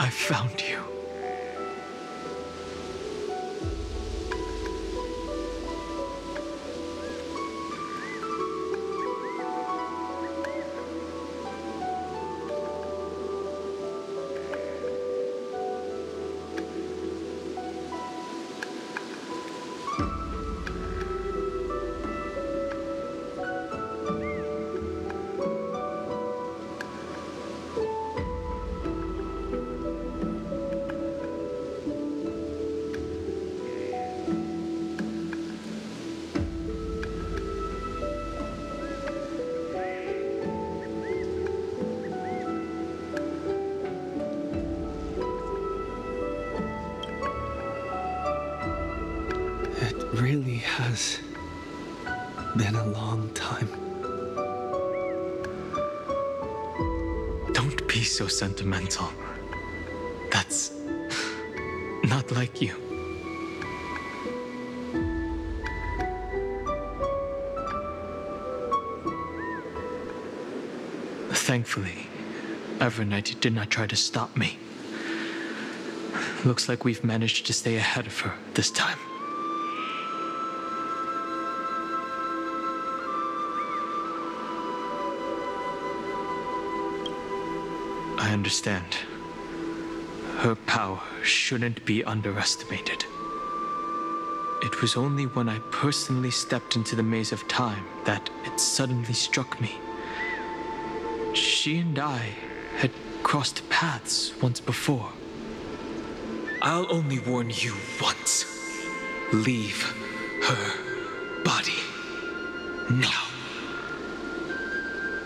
I found you. Really has been a long time. Don't be so sentimental. That's not like you. Thankfully, Evernight did not try to stop me. Looks like we've managed to stay ahead of her this time. I understand. Her power shouldn't be underestimated. It was only when I personally stepped into the maze of time that it suddenly struck me. She and I had crossed paths once before. I'll only warn you once. Leave her body now.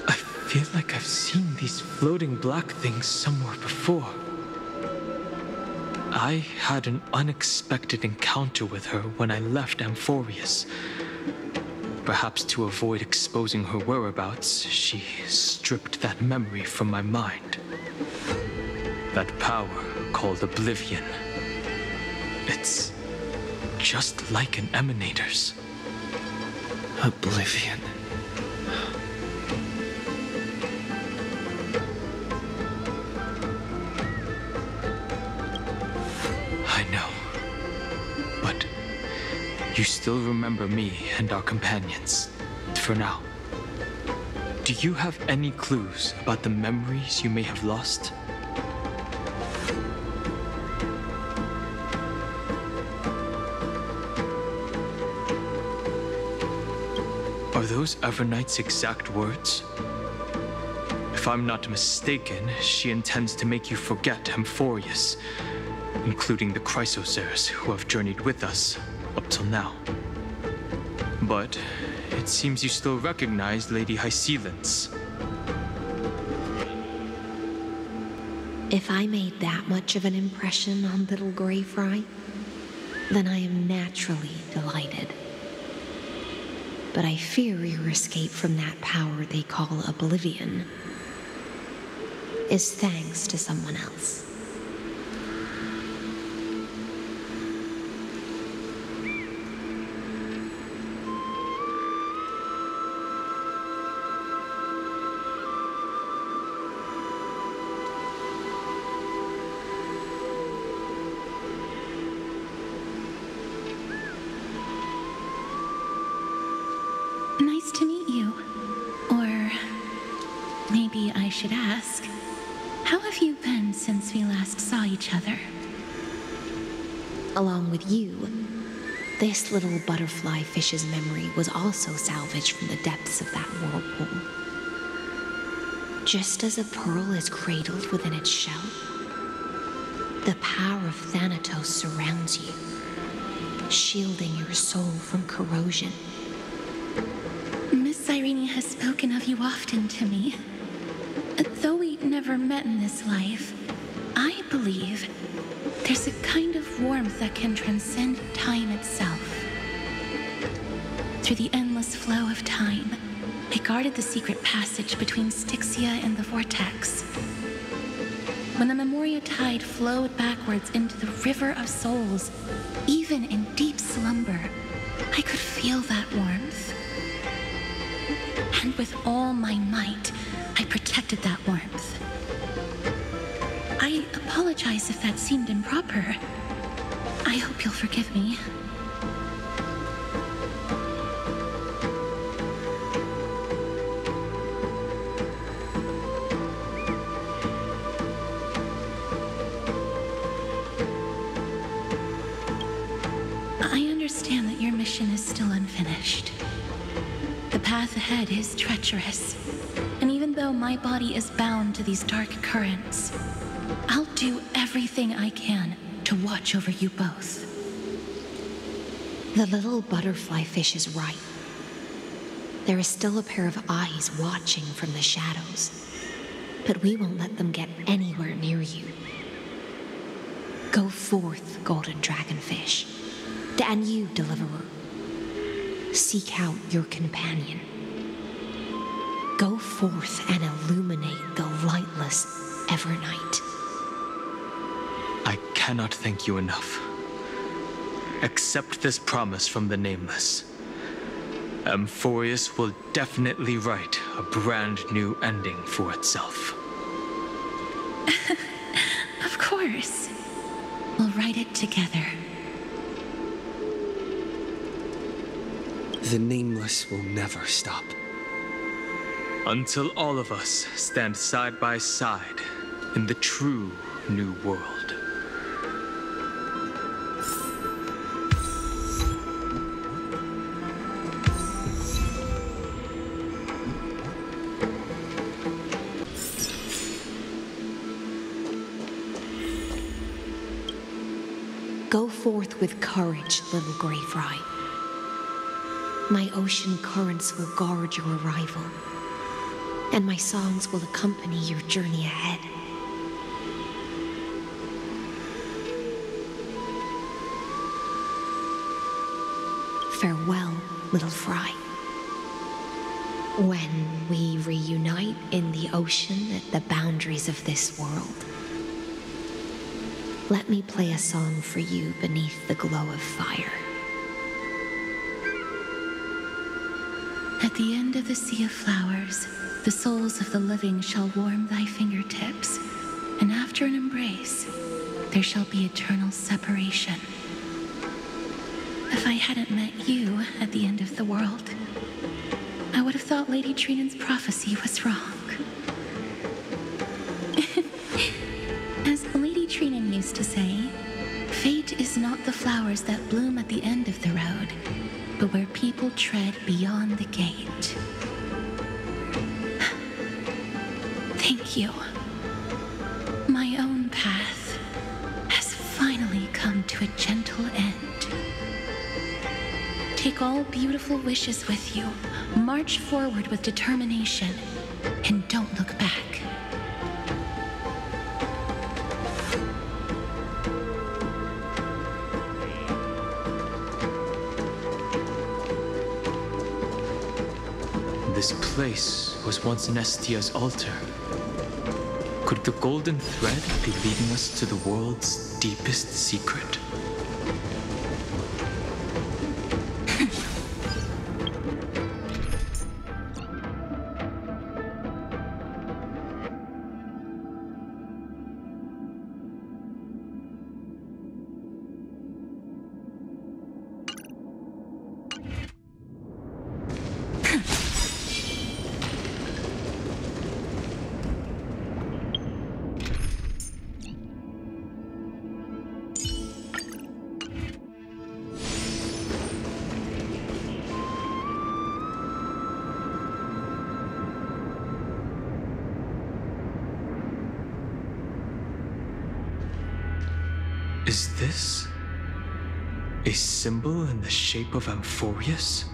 I feel like I've seen these floating black things somewhere before. I had an unexpected encounter with her when I left Amphorius. Perhaps to avoid exposing her whereabouts, she stripped that memory from my mind. That power called Oblivion. It's just like an emanator's. Oblivion. You still remember me and our companions, for now. Do you have any clues about the memories you may have lost? Are those Evernight's exact words? If I'm not mistaken, she intends to make you forget Amphorius, including the Chrysosaurs who have journeyed with us up till now. But it seems you still recognize Lady Hycelens. If I made that much of an impression on little Grey Fry, then I am naturally delighted. But I fear your escape from that power they call Oblivion is thanks to someone else. Nice to meet you. Or maybe I should ask, how have you been since we last saw each other? Along with you, this little butterfly fish's memory was also salvaged from the depths of that whirlpool. Just as a pearl is cradled within its shell, the power of Thanatos surrounds you, shielding your soul from corrosion. Miss Irene has spoken of you often to me. Though we never met in this life, I believe there's a kind of warmth that can transcend time itself. Through the endless flow of time, I guarded the secret passage between Styxia and the Vortex. When the Memoria tide flowed backwards into the River of Souls, even in deep slumber, I could feel that warmth. And with all my might, I protected that warmth. I apologize apologize if that seemed improper. I hope you'll forgive me. I understand that your mission is still unfinished. The path ahead is treacherous, and even though my body is bound to these dark currents, I'll do everything I can to watch over you both. The little butterfly fish is right. There is still a pair of eyes watching from the shadows, but we won't let them get anywhere near you. Go forth, golden dragonfish, and you, deliverer. Seek out your companion. Go forth and illuminate the lightless Evernight. I cannot thank you enough. Accept this promise from the Nameless. Amphorius will definitely write a brand new ending for itself. Of course. We'll write it together. The Nameless will never stop. Until all of us stand side by side in the true new world. Go forth with courage, little gray fry. My ocean currents will guard your arrival, and my songs will accompany your journey ahead. Farewell, little fry. When we reunite in the ocean at the boundaries of this world, let me play a song for you beneath the glow of fire. At the end of the sea of flowers, the souls of the living shall warm thy fingertips, and after an embrace, there shall be eternal separation. If I hadn't met you at the end of the world, I would have thought Lady Trinan's prophecy was wrong. As Lady Trinan used to say, fate is not the flowers that bloom at the end of the road, but where people tread beyond the gate. Thank you. My own path has finally come to a gentle end. Take all beautiful wishes with you, march forward with determination, and don't look back. This place was once Nestia's altar. Could the golden thread be leading us to the world's deepest secret? Is this a symbol in the shape of Amphorius?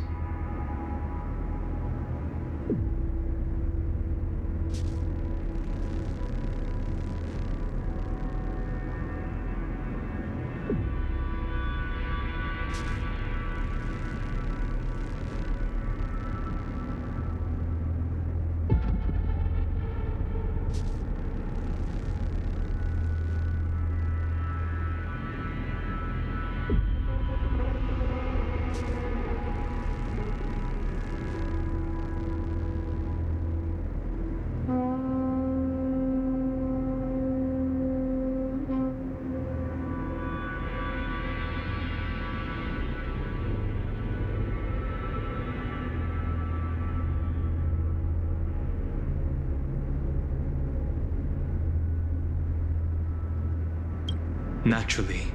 Naturally.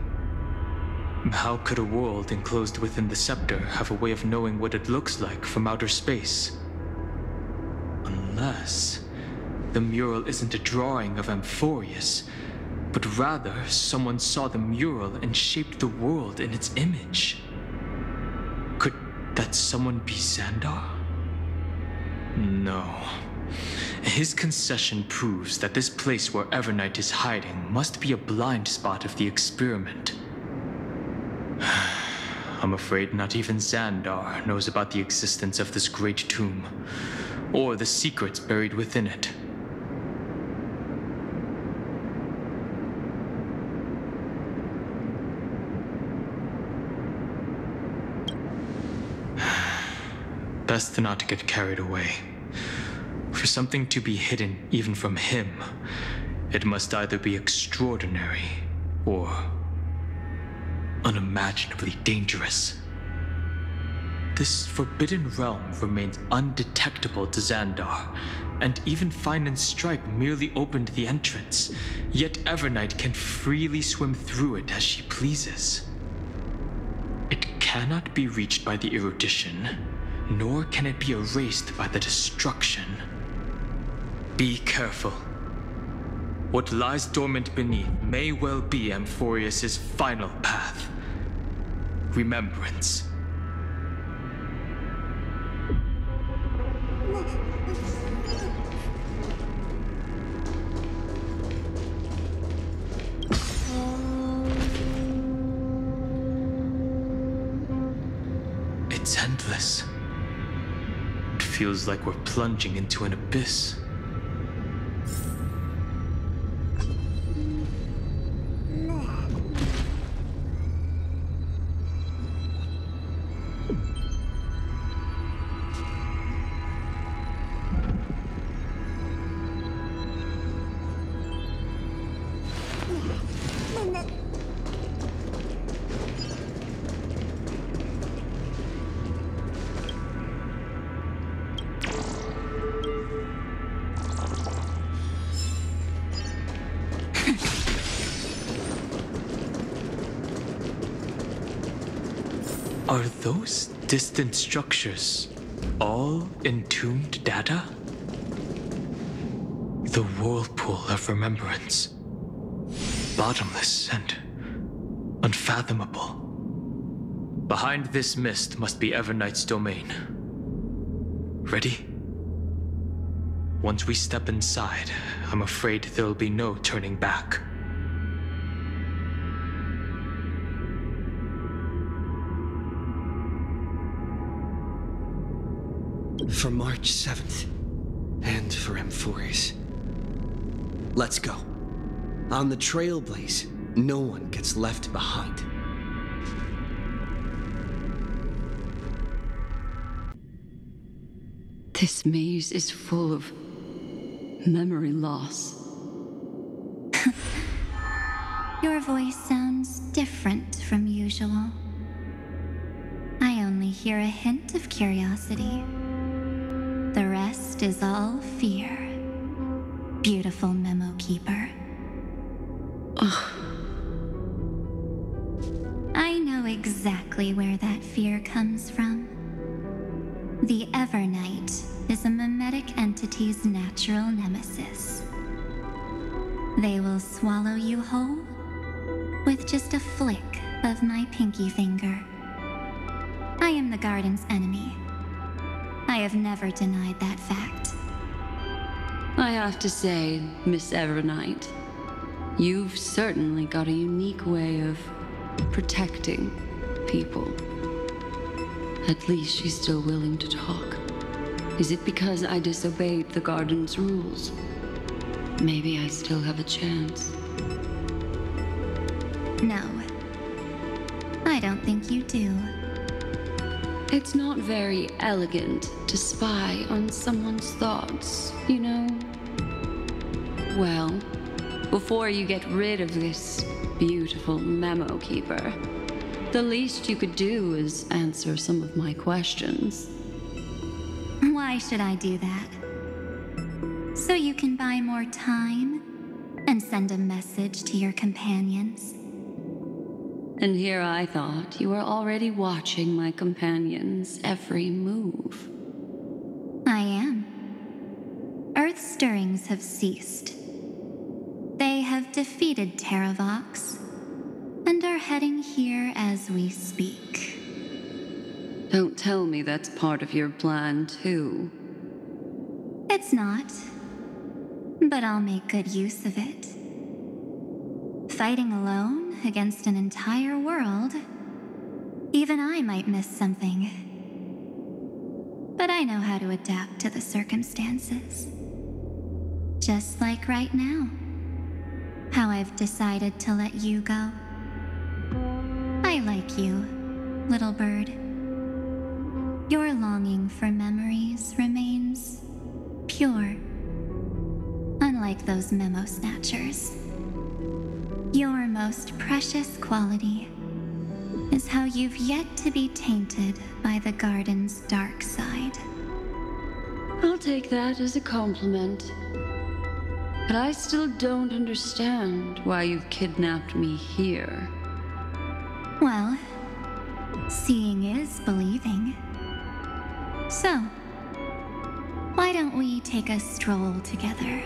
How could a world enclosed within the scepter have a way of knowing what it looks like from outer space? Unless the mural isn't a drawing of Amphorius, but rather someone saw the mural and shaped the world in its image. Could that someone be Xandar? No. His concession proves that this place where Evernight is hiding must be a blind spot of the experiment. I'm afraid not even Xandar knows about the existence of this great tomb, or the secrets buried within it. Best not to get carried away. For something to be hidden even from him, it must either be extraordinary or unimaginably dangerous. This forbidden realm remains undetectable to Xandar, and even Fine and Stripe merely opened the entrance, yet Evernight can freely swim through it as she pleases. It cannot be reached by the erudition, nor can it be erased by the destruction. Be careful. What lies dormant beneath may well be Amphorius' final path. Remembrance. It's endless. It feels like we're plunging into an abyss. Are those distant structures all entombed data? The whirlpool of remembrance. Bottomless and unfathomable. Behind this mist must be Evernight's domain. Ready? Once we step inside, I'm afraid there'll be no turning back. For March 7th, and for Amphorius. Let's go. On the Trailblaze, no one gets left behind. This maze is full of memory loss. Your voice sounds different from usual. I only hear a hint of curiosity. The rest is all fear. Beautiful memo keeper. I know exactly where that fear comes from. The Evernight is a mimetic entity's natural nemesis. They will swallow you whole with just a flick of my pinky finger. I am the garden's enemy. I have never denied that fact. I have to say, Miss Evernight, you've certainly got a unique way of protecting people. At least she's still willing to talk. Is it because I disobeyed the garden's rules? Maybe I still have a chance. No. I don't think you do. It's not very elegant to spy on someone's thoughts, you know? Well, before you get rid of this beautiful memo keeper, the least you could do is answer some of my questions. Why should I do that? So you can buy more time and send a message to your companions? And here I thought you were already watching my companion's every move. I am. Earth's stirrings have ceased. They have defeated Terravox, and are heading here as we speak. Don't tell me that's part of your plan, too. It's not, but I'll make good use of it. Fighting alone against an entire world, even I might miss something. But I know how to adapt to the circumstances. Just like right now, how I've decided to let you go. I like you, little bird. Your longing for memories remains pure, unlike those memo snatchers. Your most precious quality is how you've yet to be tainted by the garden's dark side. I'll take that as a compliment. But I still don't understand why you've kidnapped me here. Well, seeing is believing. So, why don't we take a stroll together?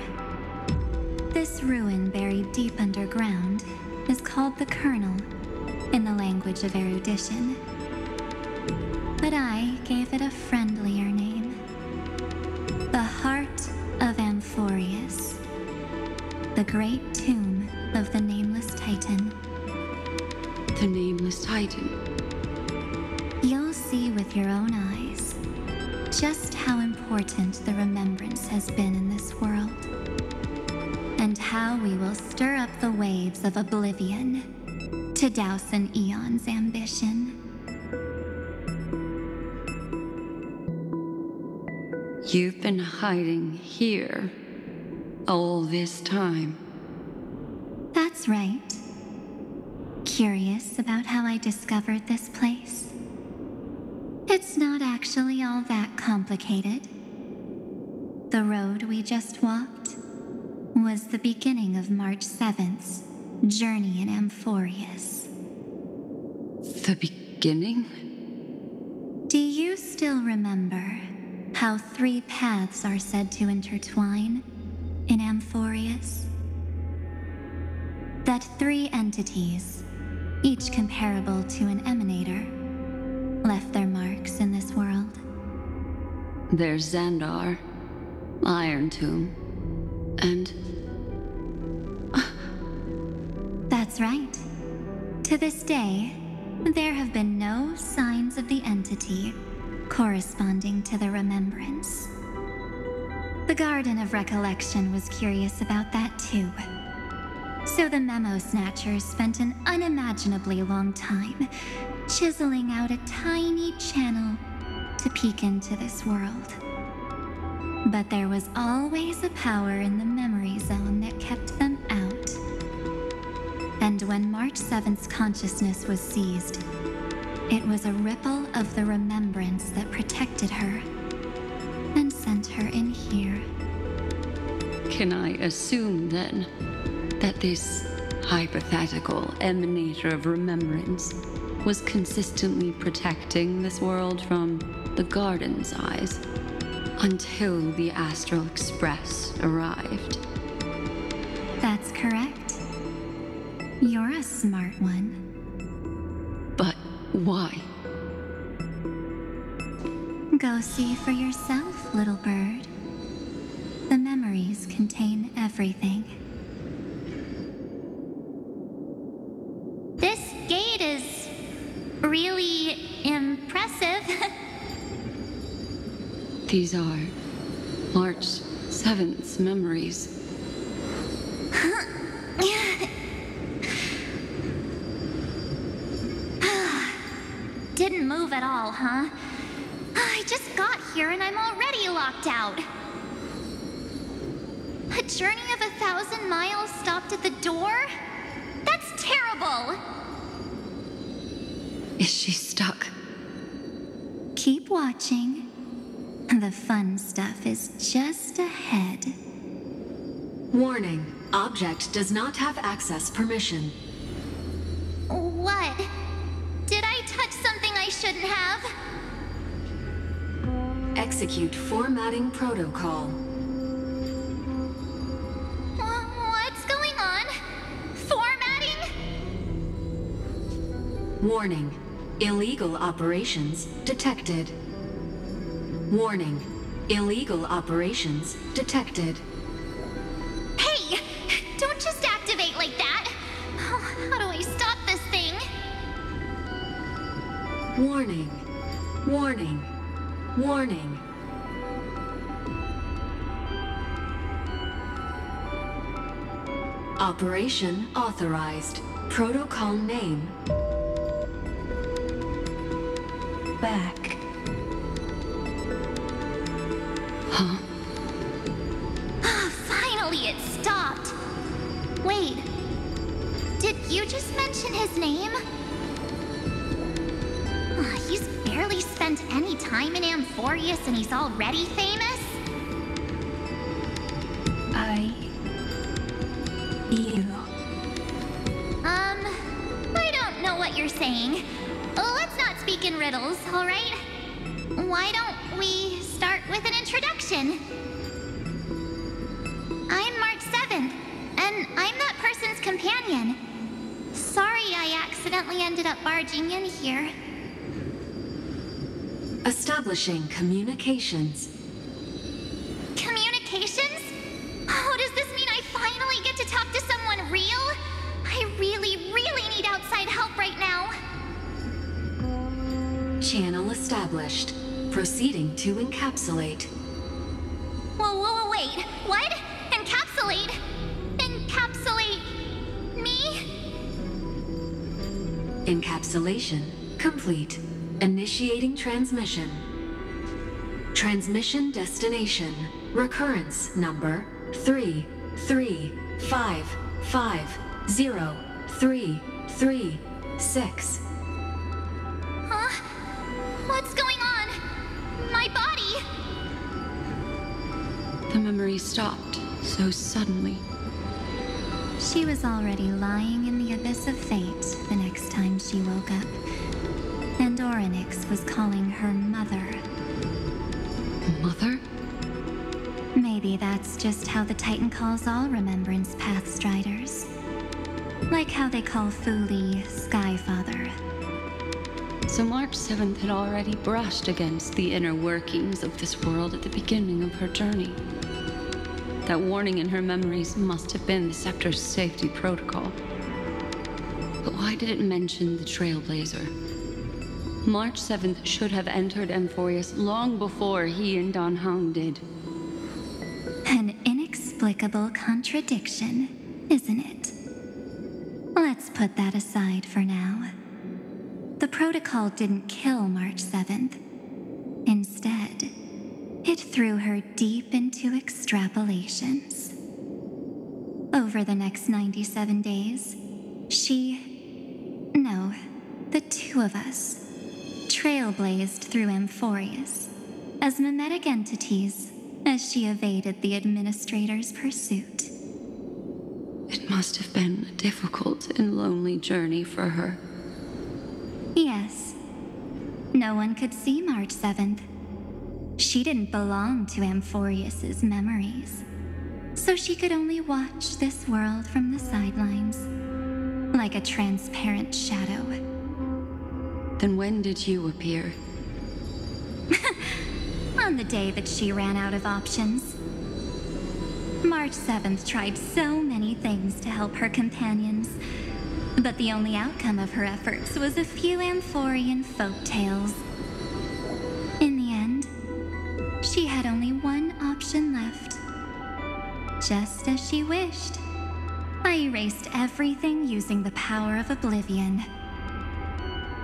This ruin buried deep underground is called the Kernel in the language of erudition. But I gave it a friendlier name. The Heart of Amphorius. The great tomb of the Nameless Titan. The Nameless Titan? You'll see with your own eyes just how important the remembrance has been in this world, and how we will stir up the waves of oblivion to douse an eon's ambition. You've been hiding here all this time. That's right. Curious about how I discovered this place? It's not actually all that complicated. The road we just walked was the beginning of March 7th's journey in Amphorius. The beginning? Do you still remember how 3 paths are said to intertwine in Amphorius? That 3 entities, each comparable to an emanator, left their marks in this world. There's Xandar, Iron Tomb, and... That's right. To this day, there have been no signs of the entity corresponding to the remembrance. The Garden of Recollection was curious about that too. So the Memo Snatchers spent an unimaginably long time chiseling out a tiny channel to peek into this world. But there was always a power in the memory zone that kept them out. And when March 7th's consciousness was seized, it was a ripple of the remembrance that protected her and sent her in here. Can I assume, then, that this hypothetical emanator of remembrance was consistently protecting this world from the Garden's eyes until the Astral Express arrived? That's correct. You're a smart one. But why? Go see for yourself, little bird. The memories contain everything. This gate is really impressive. These are March 7th's memories. Didn't move at all, huh? I just got here and I'm already locked out. A journey of 1,000 miles stopped at the door? That's terrible! Is she stuck? Keep watching. The fun stuff is just ahead. Warning. Object does not have access permission. What? Did I touch something I shouldn't have? Execute formatting protocol. What's going on? Formatting? Warning. Illegal operations detected. Warning. Illegal operations detected. Hey! Don't just activate like that! How do I stop this thing? Warning. Warning. Warning. Operation authorized. Protocol name. Back. Huh? Finally, it stopped. Wait. Did you just mention his name? He's barely spent any time in Amphorius and he's already famous? I don't know what you're saying. Let's not speak in riddles, alright? Why don't we start with an introduction? I'm March 7th, and I'm that person's companion. Sorry I accidentally ended up barging in here. Establishing communications. Communications? Oh, does this mean I finally get to talk to someone real? I really need outside help right now. Channel established. Proceeding to encapsulate. Whoa, wait. What? Encapsulate? Encapsulate me? Encapsulation complete. Initiating transmission. Transmission destination. Recurrence number 335503336. Huh? What's going on? My body! The memory stopped so suddenly. She was already lying in the abyss of fate the next time she woke up. And Orynyx was calling her mother. Mother? Maybe that's just how the Titan calls all Remembrance Pathstriders. Like how they call Fuli Skyfather. So March 7th had already brushed against the inner workings of this world at the beginning of her journey. That warning in her memories must have been the Scepter's safety protocol. But why did it mention the Trailblazer? March 7th should have entered Amphorius long before he and Dan Heng did. An inexplicable contradiction, isn't it? Let's put that aside for now. The protocol didn't kill March 7th. Instead, it threw her deep into extrapolations. Over the next 97 days, the two of us, trailblazed through Amphorius as mimetic entities as she evaded the Administrator's pursuit. It must have been a difficult and lonely journey for her. Yes. No one could see March 7th. She didn't belong to Amphorius's memories, so she could only watch this world from the sidelines, like a transparent shadow. Then when did you appear? On the day that she ran out of options. March 7th tried so many things to help her companions, but the only outcome of her efforts was a few Amphorian folktales. In the end, she had only one option left. Just as she wished, I erased everything using the power of oblivion.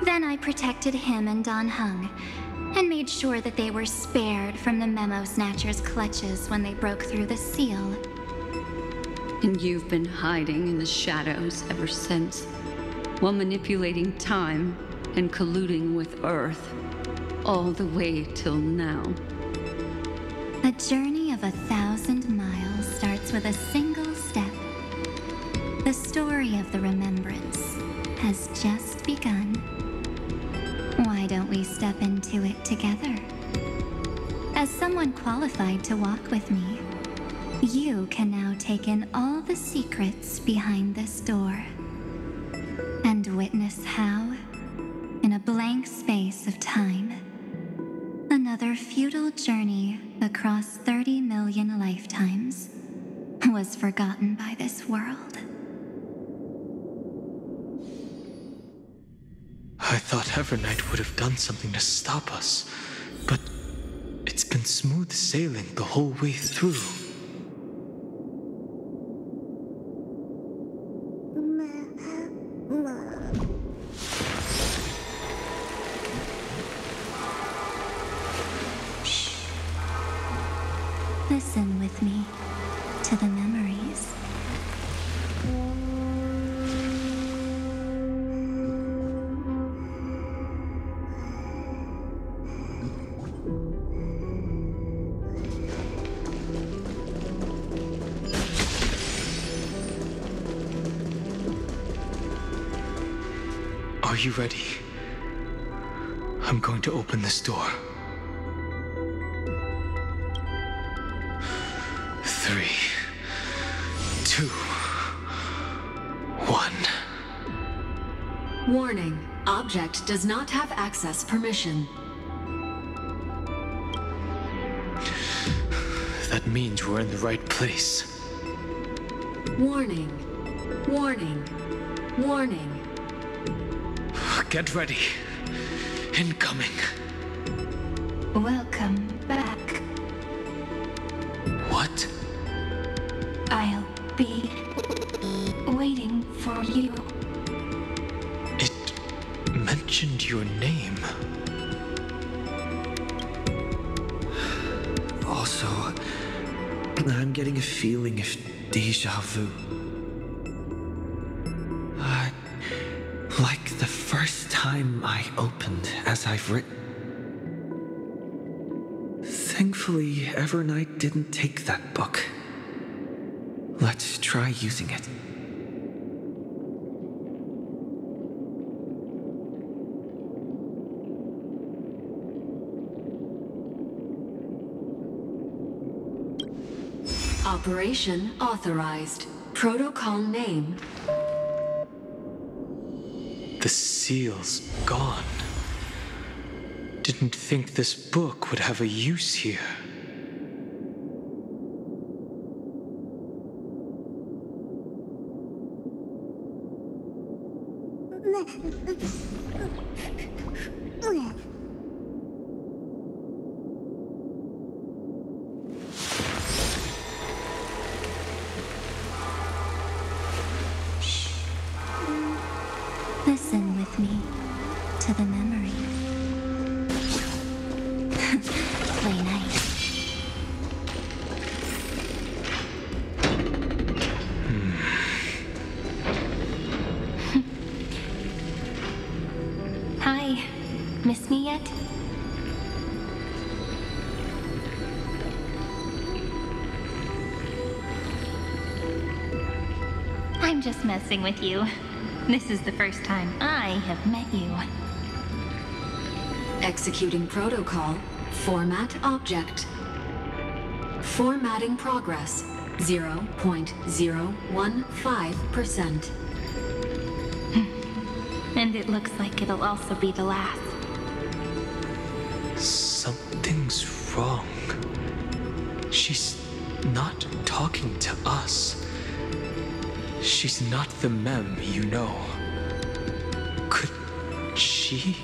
Then I protected him and Dan Heng, and made sure that they were spared from the Memo Snatcher's clutches when they broke through the seal. And you've been hiding in the shadows ever since, while manipulating time and colluding with Earth, all the way till now. A journey of 1,000 miles starts with a single step. The story of the remembrance. has just begun. Why don't we step into it together? As someone qualified to walk with me, you can now take in all the secrets behind this door and witness how, in a blank space of time, another futile journey across 30 million lifetimes was forgotten by this world. I thought Evernight would have done something to stop us, but it's been smooth sailing the whole way through. Listen with me to the memories. Are you ready? I'm going to open this door. 3, 2, 1. Warning. Object does not have access permission. That means we're in the right place. Warning. Warning. Warning. Get ready. Incoming. Welcome back. What? I'll be waiting for you. It mentioned your name. Also, I'm getting a feeling of deja vu. Like the first time I opened as I've written. Thankfully, Evernight didn't take that book. Let's try using it. Operation authorized. Protocol name. The seal's gone. Didn't think this book would have a use here. Listen with me to the memories. Play nice. Hi. Miss me yet? I'm just messing with you. This is the first time I have met you. Executing protocol. Format object. Formatting progress. 0.015%. And it looks like it'll also be the last. Something's wrong. She's not talking to us. She's not the Mem you know. Could she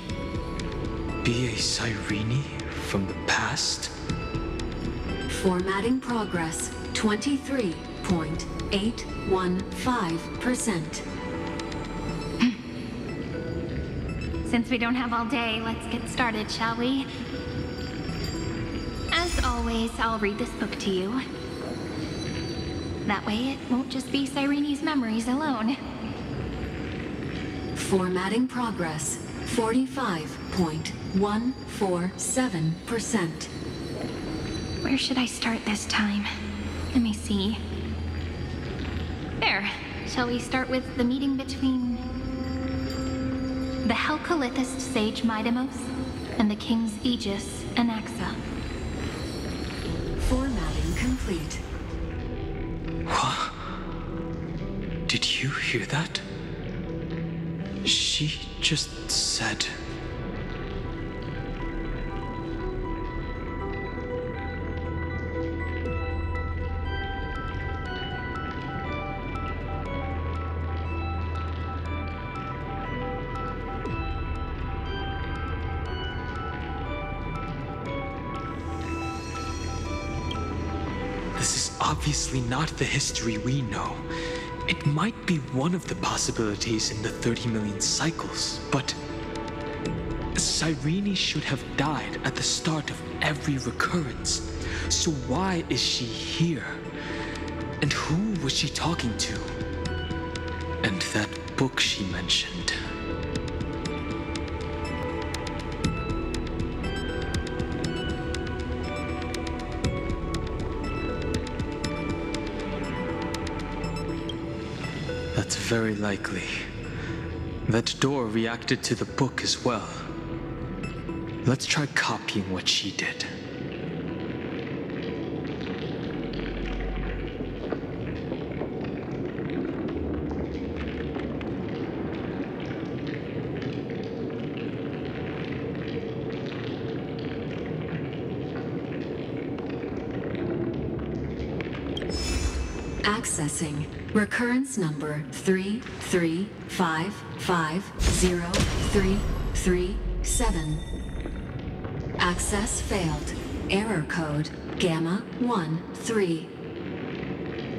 be a Cyrene from the past? Formatting progress. 23.815%. Since we don't have all day, let's get started, shall we? As always, I'll read this book to you. That way, it won't just be Cyrene's memories alone. Formatting progress. 45.147%. Where should I start this time? Let me see. There. Shall we start with the meeting between the Helcolithist sage Midamos, and the king's aegis, Anaxa. Formatting complete. What? Did you hear that? She just said... This is obviously not the history we know. It might be one of the possibilities in the 30 million cycles, but... Cyrene should have died at the start of every recurrence. So why is she here? And who was she talking to? And that book she mentioned. That's very likely. That door reacted to the book as well. Let's try copying what she did. Accessing recurrence number 335503337. Access failed. Error code Gamma 13.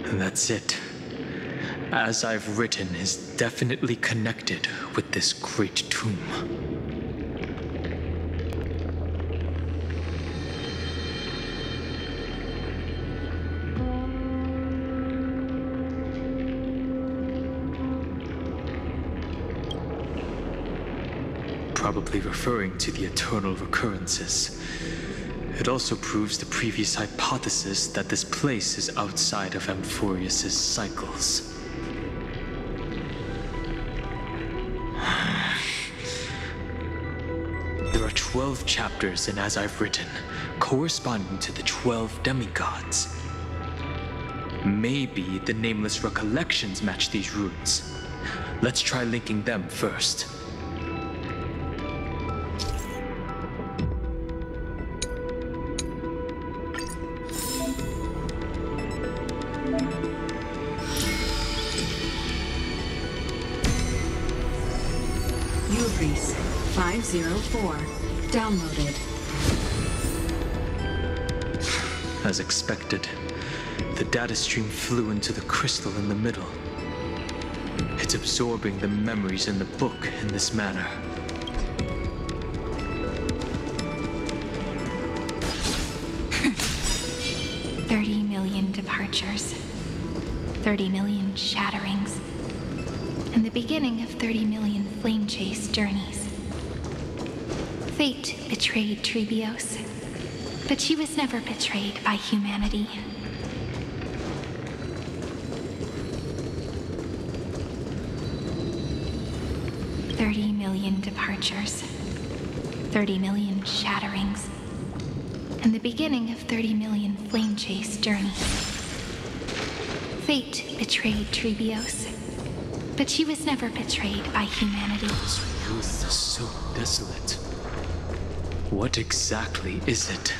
And that's it. As I've written is definitely connected with this great tomb. Probably referring to the eternal recurrences. It also proves the previous hypothesis that this place is outside of Amphorius's cycles. There are 12 chapters in As I've Written, corresponding to the 12 demigods. Maybe the nameless recollections match these runes. Let's try linking them first. Uris 504. Downloaded. As expected, the data stream flew into the crystal in the middle. It's absorbing the memories in the book in this manner. $30 million departures, 30 million shatterings, and the beginning of 30 million flame chase journeys. Fate betrayed Trebios, but she was never betrayed by humanity. $30 million departures, 30 million shatterings, and the beginning of 30 million flame chase journeys. Fate betrayed Trebios, but she was never betrayed by humanity. This ruin is so desolate. What exactly is it?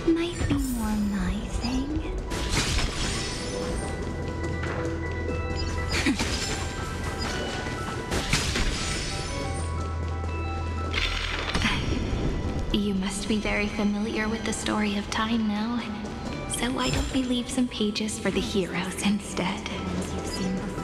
Might be more my thing. You must be very familiar with the story of time now. So why don't we leave some pages for the heroes instead? Ones you've seen before.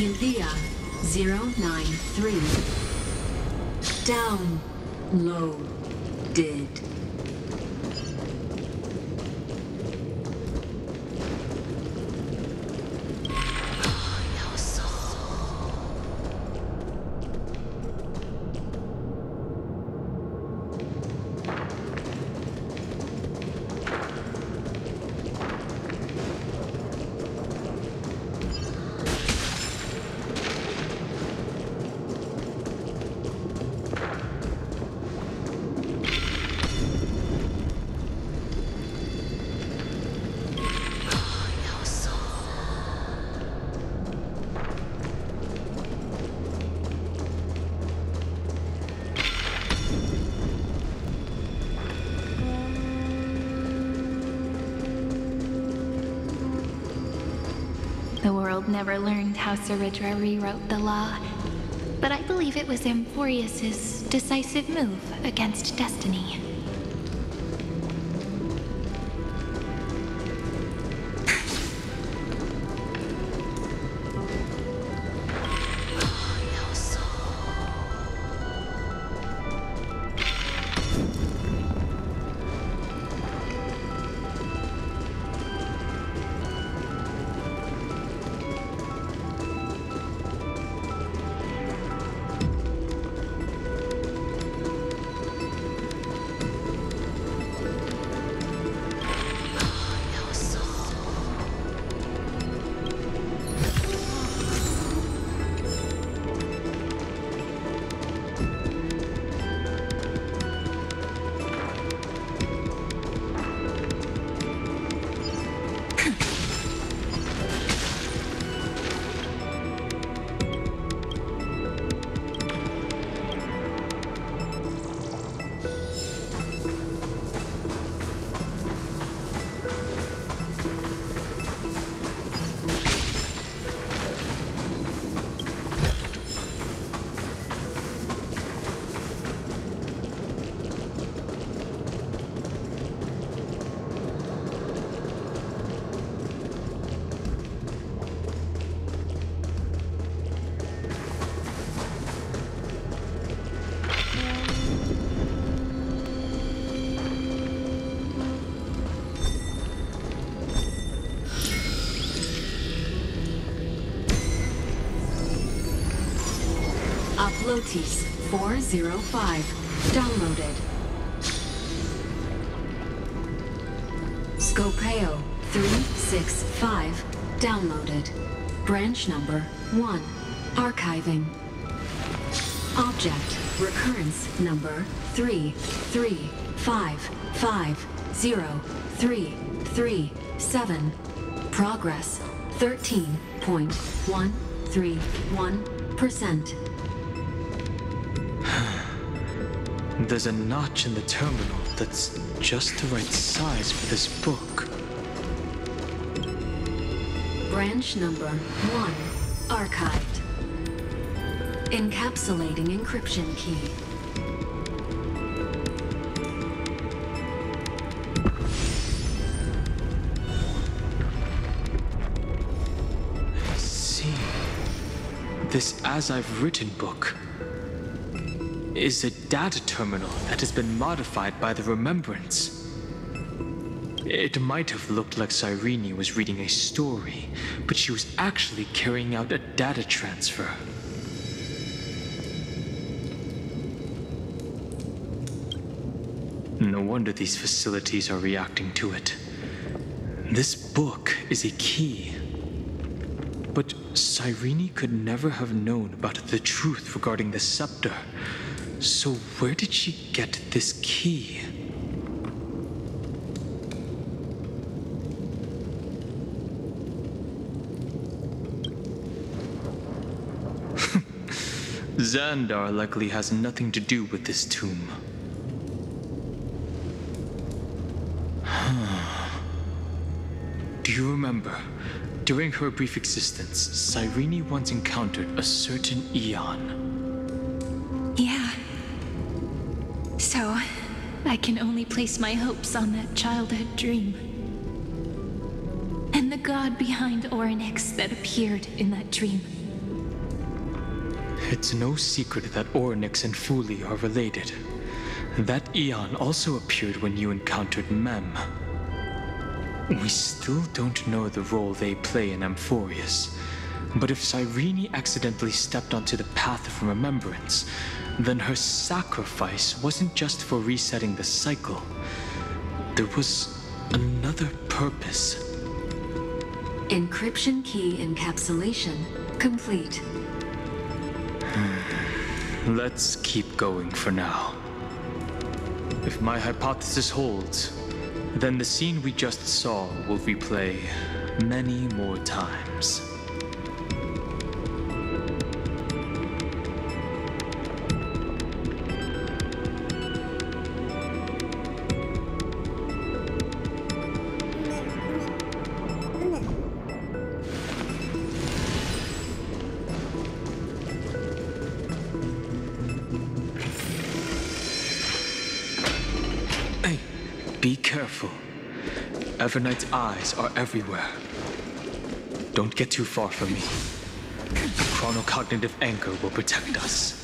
Envia 093. Downloaded. The world never learned how Saridra rewrote the law, but I believe it was Emporius's decisive move against destiny. Uplotis 405. Downloaded. Scopeo 365. Downloaded. Branch number 1. Archiving. Object recurrence number 335503337. Progress 13.131%. There's a notch in the terminal that's just the right size for this book. Branch number 1. Archived. Encapsulating encryption key. I see. This As I've Written book is a data terminal that has been modified by the Remembrance. It might have looked like Cyrene was reading a story, but she was actually carrying out a data transfer. No wonder these facilities are reacting to it. This book is a key. But Cyrene could never have known about the truth regarding the scepter. So where did she get this key? Xandar likely has nothing to do with this tomb. Do you remember? During her brief existence, Cyrene once encountered a certain Eon. Yeah. So, I can only place my hopes on that childhood dream. And the god behind Orynyx that appeared in that dream. It's no secret that Ornyx and Fuli are related. That Eon also appeared when you encountered Mem. We still don't know the role they play in Amphorius, but if Cyrene accidentally stepped onto the path of remembrance, then her sacrifice wasn't just for resetting the cycle. There was another purpose. Encryption key encapsulation complete. Let's keep going for now. If my hypothesis holds, then the scene we just saw will replay many more times. Be careful. Evernight's eyes are everywhere. Don't get too far from me. The chronocognitive anchor will protect us.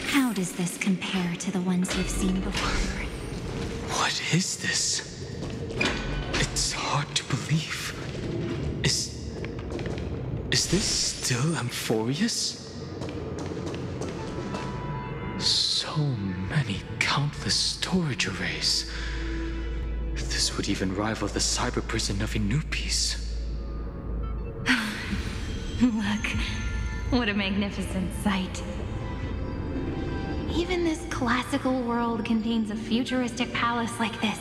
How does this compare to the ones you've seen before? What is this? It's hard to believe. Is this still Amphorius? So many countless storage arrays. This would even rival the cyber prison of Inupis. Look, what a magnificent sight. Even this classical world contains a futuristic palace like this.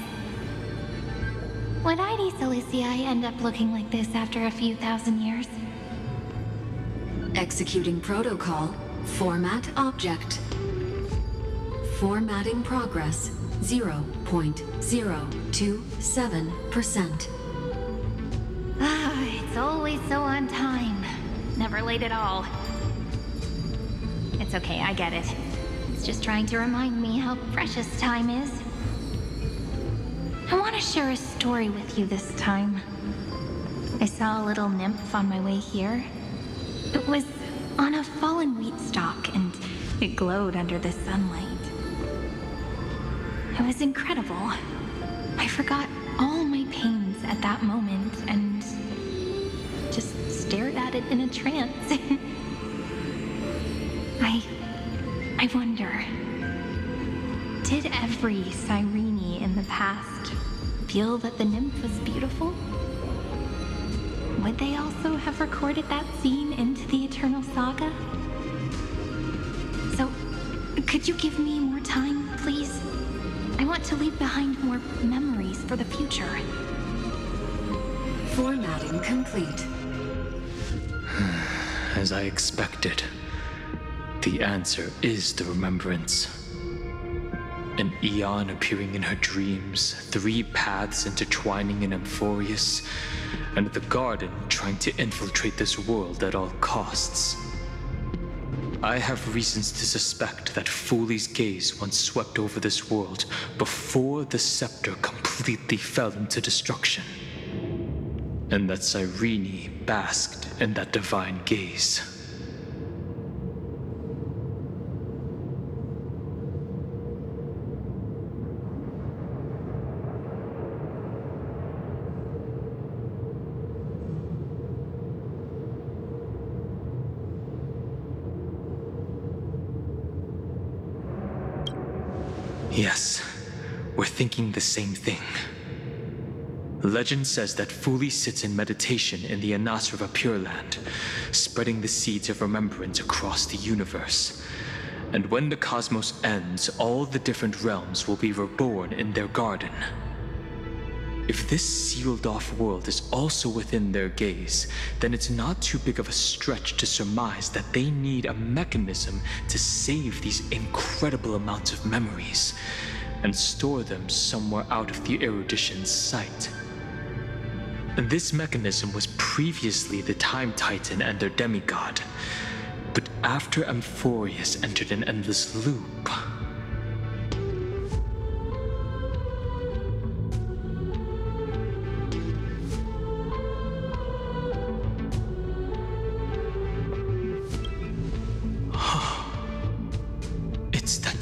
Would ID Silicii end up looking like this after a few thousand years? Executing protocol. Format object. Formatting progress 0.027%. It's always so on time. Never late at all. It's okay, I get it. It's just trying to remind me how precious time is. I want to share a story with you this time. I saw a little nymph on my way here. It was on a fallen wheat stalk, and it glowed under the sunlight. It was incredible. I forgot all my pains at that moment and just stared at it in a trance. I wonder, did every Cyrene in the past feel that the nymph was beautiful? Would they also have recorded that scene into the Eternal Saga? So, could you give me more time, please? I want to leave behind more memories for the future. Formatting complete. As I expected, the answer is the remembrance. An Eon appearing in her dreams, 3 paths intertwining in Amphorius, and the Garden trying to infiltrate this world at all costs. I have reasons to suspect that Fuli's gaze once swept over this world before the scepter completely fell into destruction. And that Cyrene basked in that divine gaze. Yes, we're thinking the same thing. Legend says that Fuli sits in meditation in the Anasrava Pure Land, spreading the seeds of remembrance across the universe. And when the cosmos ends, all the different realms will be reborn in their garden. If this sealed-off world is also within their gaze, then it's not too big of a stretch to surmise that they need a mechanism to save these incredible amounts of memories and store them somewhere out of the erudition's sight. This mechanism was previously the Time Titan and their demigod, but after Amphorius entered an endless loop,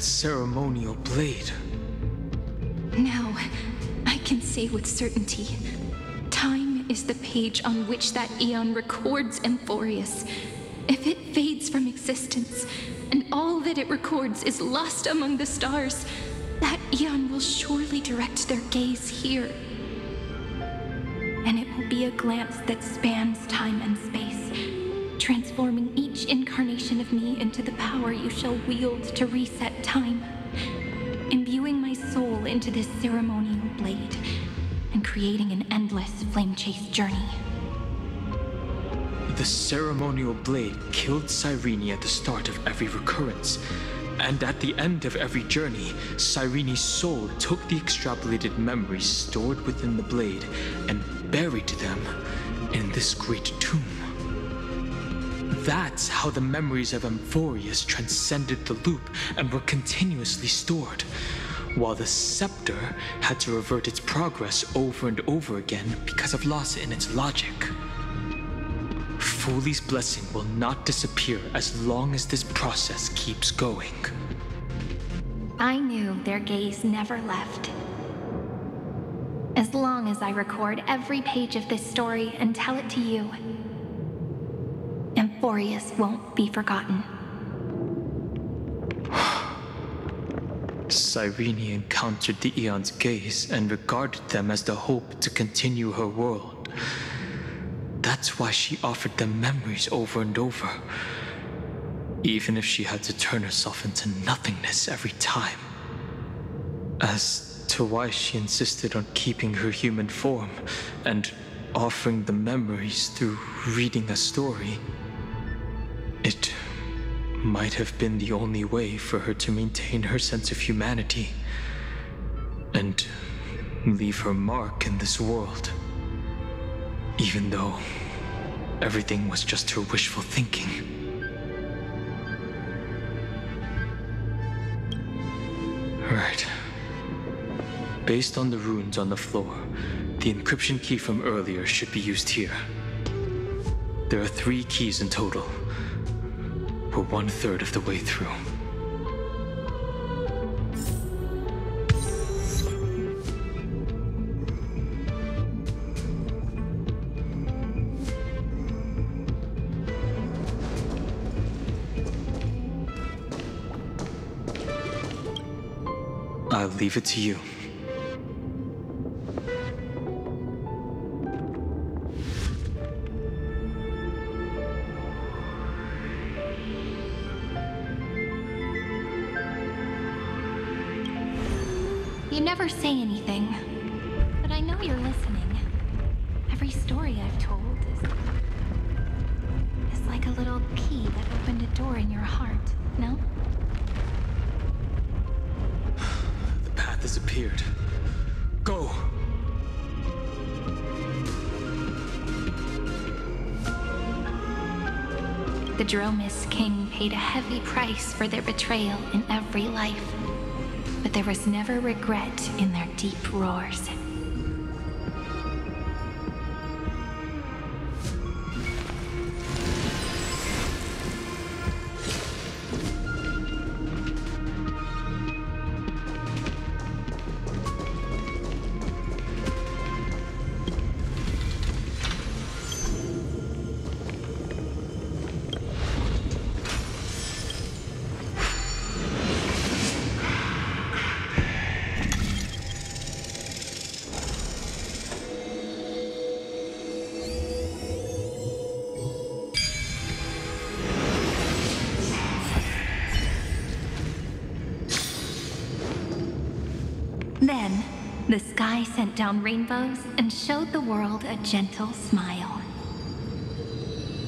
that ceremonial blade. Now, I can say with certainty, time is the page on which that eon records Amphorius. If it fades from existence, and all that it records is lost among the stars, that eon will surely direct their gaze here. And it will be a glance that spans time and space, transforming each incarnation of me into the power you shall wield to reset time, imbuing my soul into this ceremonial blade, and creating an endless flame-chase journey. The ceremonial blade killed Cyrene at the start of every recurrence, and at the end of every journey, Cyrene's soul took the extrapolated memories stored within the blade and buried them in this great tomb. That's how the memories of Amphorius transcended the loop and were continuously stored, while the scepter had to revert its progress over and over again because of loss in its logic. Foley's blessing will not disappear as long as this process keeps going. I knew their gaze never left. As long as I record every page of this story and tell it to you, Amphorius won't be forgotten. Cyrene encountered the Eon's gaze and regarded them as the hope to continue her world. That's why she offered them memories over and over, even if she had to turn herself into nothingness every time. As to why she insisted on keeping her human form and offering the memories through reading a story, it might have been the only way for her to maintain her sense of humanity and leave her mark in this world. Even though everything was just her wishful thinking. Right. Based on the runes on the floor, the encryption key from earlier should be used here. There are 3 keys in total. We're 1/3 of the way through. I'll leave it to you. You never say anything, but I know you're listening. Every story I've told is like a little key that opened a door in your heart, no? The path has appeared. Go! The Dromis King paid a heavy price for their betrayal in every life, but there was never regret in their deep roars. Then, the sky sent down rainbows and showed the world a gentle smile.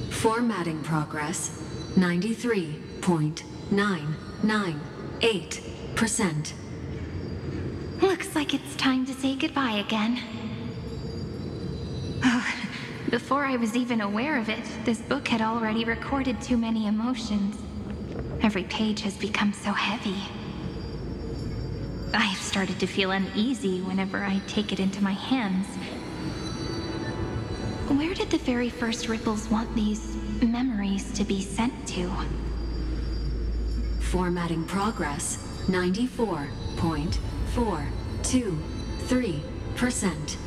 Formatting progress, 93.998%. Looks like it's time to say goodbye again. Before I was even aware of it, this book had already recorded too many emotions. Every page has become so heavy. I've started to feel uneasy whenever I take it into my hands. Where did the very first ripples want these memories to be sent to? Formatting progress, 94.423%.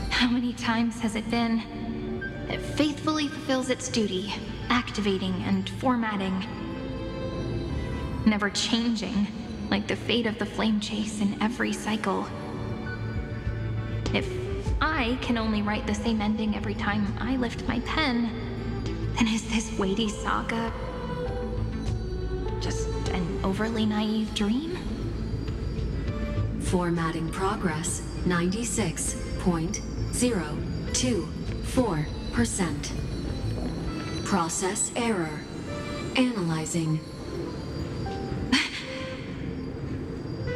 How many times has it been? It faithfully fulfills its duty, activating and formatting. Never changing, like the fate of the flame chase in every cycle. If I can only write the same ending every time I lift my pen, then is this weighty saga just an overly naive dream? Formatting progress 96.024%. Process error. Analyzing.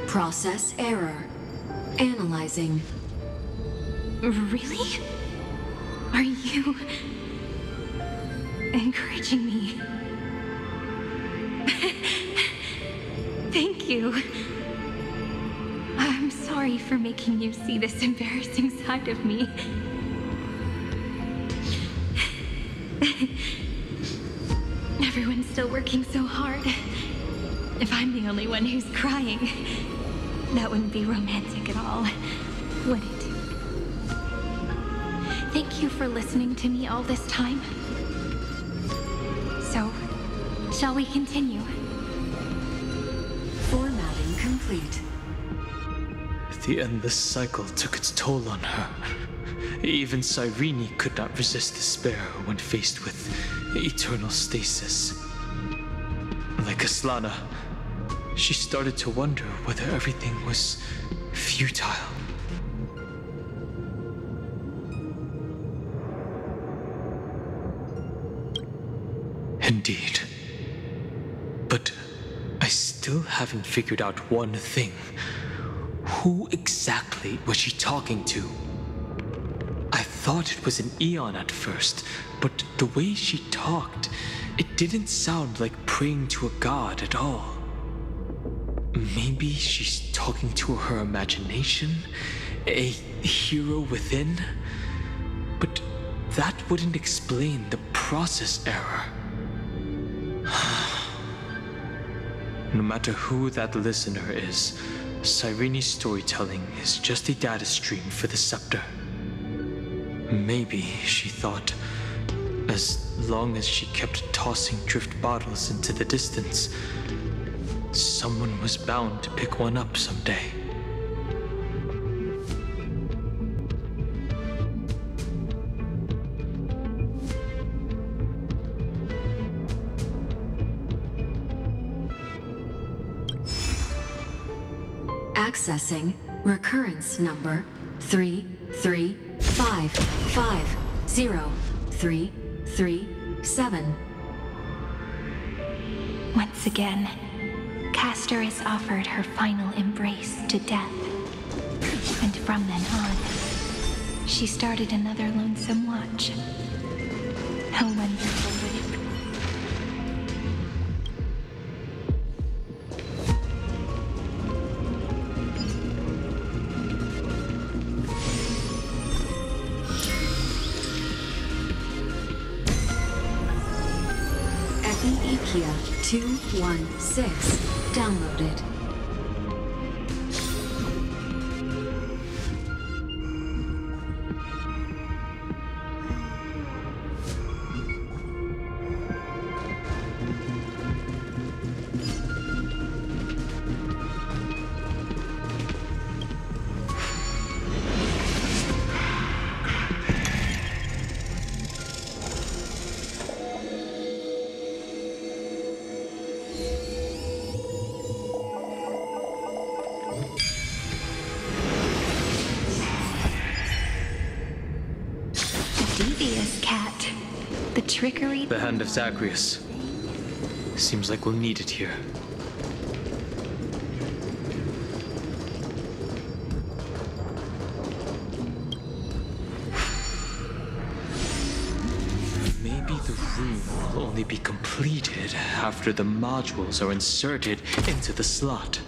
Process error. Analyzing. Really? Are you encouraging me? Thank you. I'm sorry for making you see this embarrassing side of me. Everyone's still working so hard. If I'm the only one who's crying, that wouldn't be romantic at all, would it? Thank you for listening to me all this time. So, shall we continue? Formatting complete. The endless cycle took its toll on her. Even Cyrene could not resist despair when faced with eternal stasis. Like Aslana, she started to wonder whether everything was futile. Indeed. But I still haven't figured out one thing. Who exactly was she talking to? I thought it was an Eon at first, but the way she talked, it didn't sound like praying to a god at all. Maybe she's talking to her imagination? A hero within? But that wouldn't explain the process error. No matter who that listener is, Cyrene's storytelling is just a data stream for the scepter. Maybe, she thought, as long as she kept tossing drift bottles into the distance, someone was bound to pick one up someday. Accessing recurrence number 335503337. Once again, Castor is offered her final embrace to death. And from then on, she started another lonesome watch. How wonderful would it be? Epiepia 216 downloaded. Devious cat. The trickery. The hand of Zagreus. Seems like we'll need it here. Maybe the room will only be completed after the modules are inserted into the slot.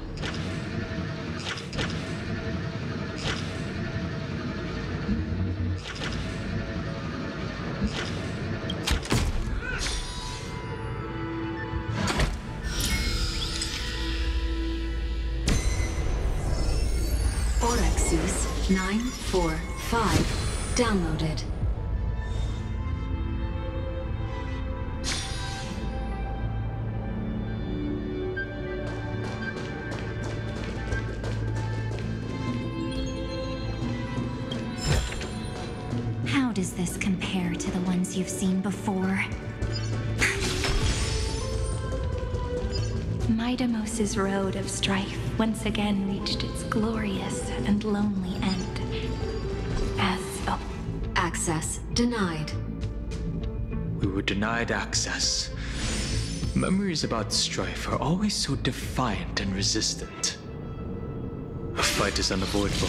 Asus 945 downloaded. How does this compare to the ones you've seen before? Midamos's road of strife once again reached its glorious and lonely end. Access denied. We were denied access. Memories about strife are always so defiant and resistant. A fight is unavoidable.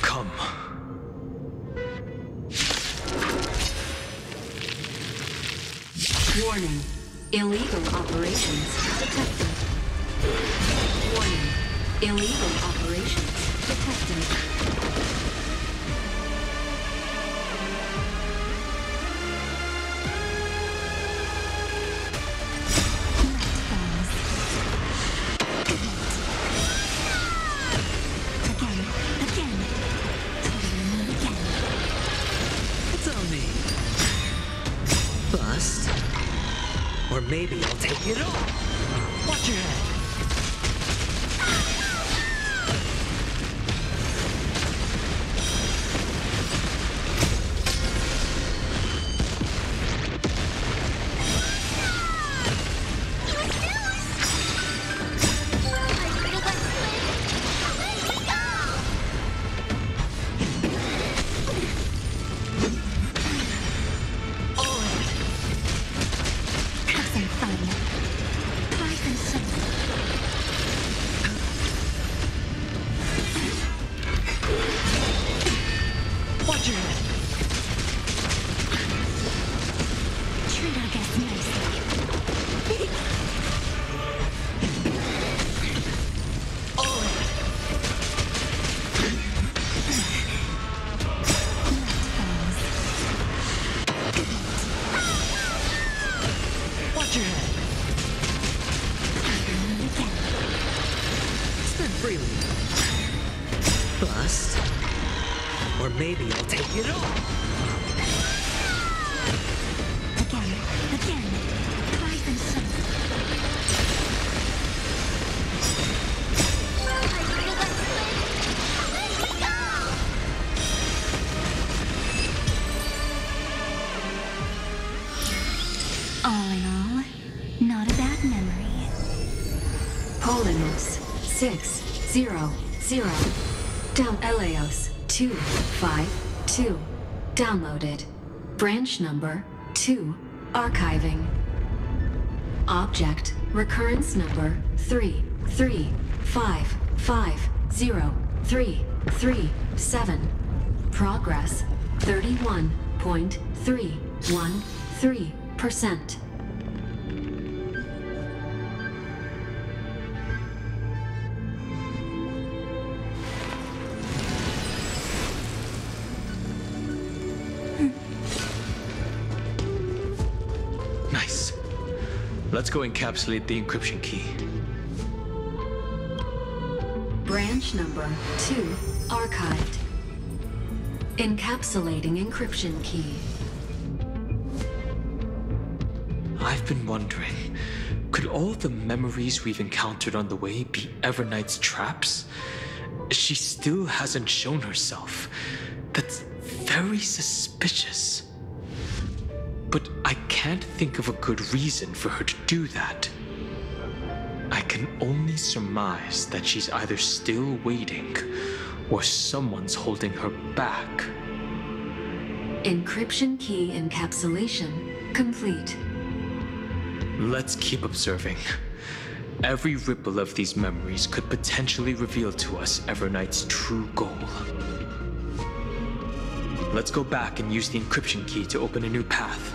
Come. Warning. Illegal operations detected. Warning. Illegal operations detected. Bust. Or maybe I'll take it all. Watch your head. Bust. Or maybe I'll take it all. Again. Twice and so. All in all, not a bad memory. Polinos 600. Down Eleos 252. Downloaded. Branch number 2. Archiving. Object recurrence number 3355037. Progress 31.313%. Nice. Let's go encapsulate the encryption key. Branch number 2 archived. Encapsulating encryption key. I've been wondering, could all the memories we've encountered on the way be Everknight's traps? She still hasn't shown herself. That's very suspicious. But I can't think of a good reason for her to do that. I can only surmise that she's either still waiting, or someone's holding her back. Encryption key encapsulation complete. Let's keep observing. Every ripple of these memories could potentially reveal to us Everknight's true goal. Let's go back and use the encryption key to open a new path.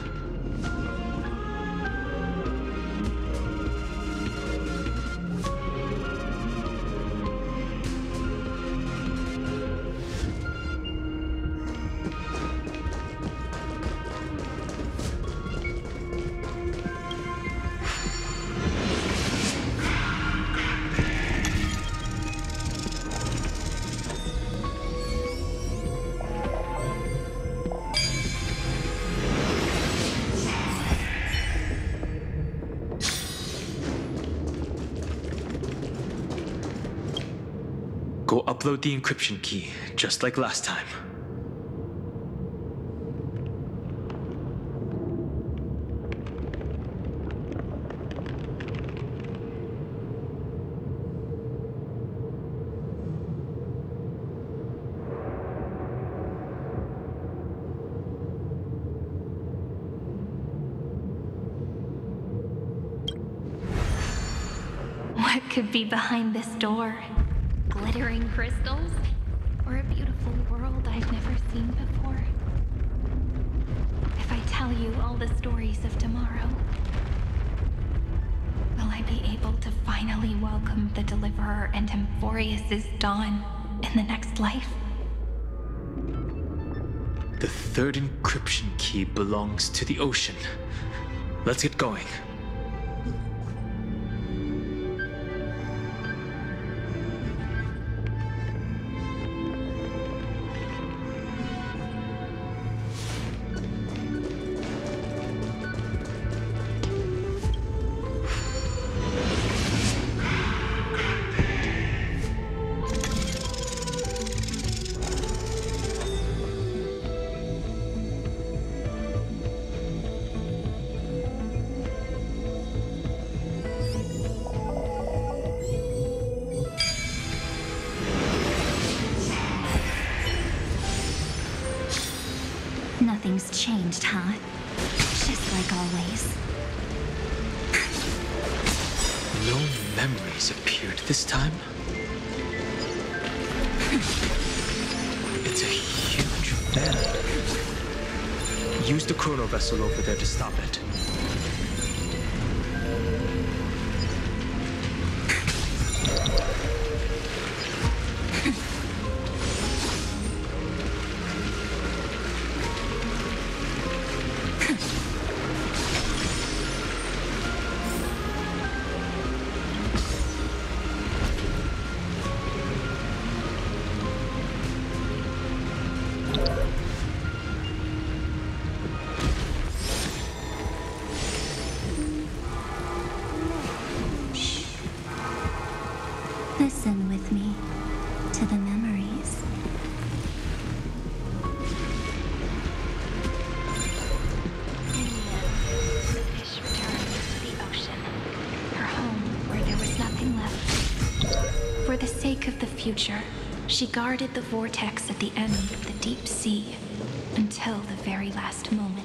upload the encryption key, just like last time. What could be behind this door? Glittering crystals? Or a beautiful world I've never seen before? If I tell you all the stories of tomorrow, will I be able to finally welcome the Deliverer and Emphorius' dawn in the next life? The third encryption key belongs to the ocean. Let's get going. Nothing's changed, huh? Just like always. No memories appeared this time. It's a huge fan. Use the chrono vessel over there to stop it. Listen with me to the memories. In the end, the fish returned to the ocean, her home where there was nothing left. For the sake of the future, she guarded the vortex at the end of the deep sea until the very last moment.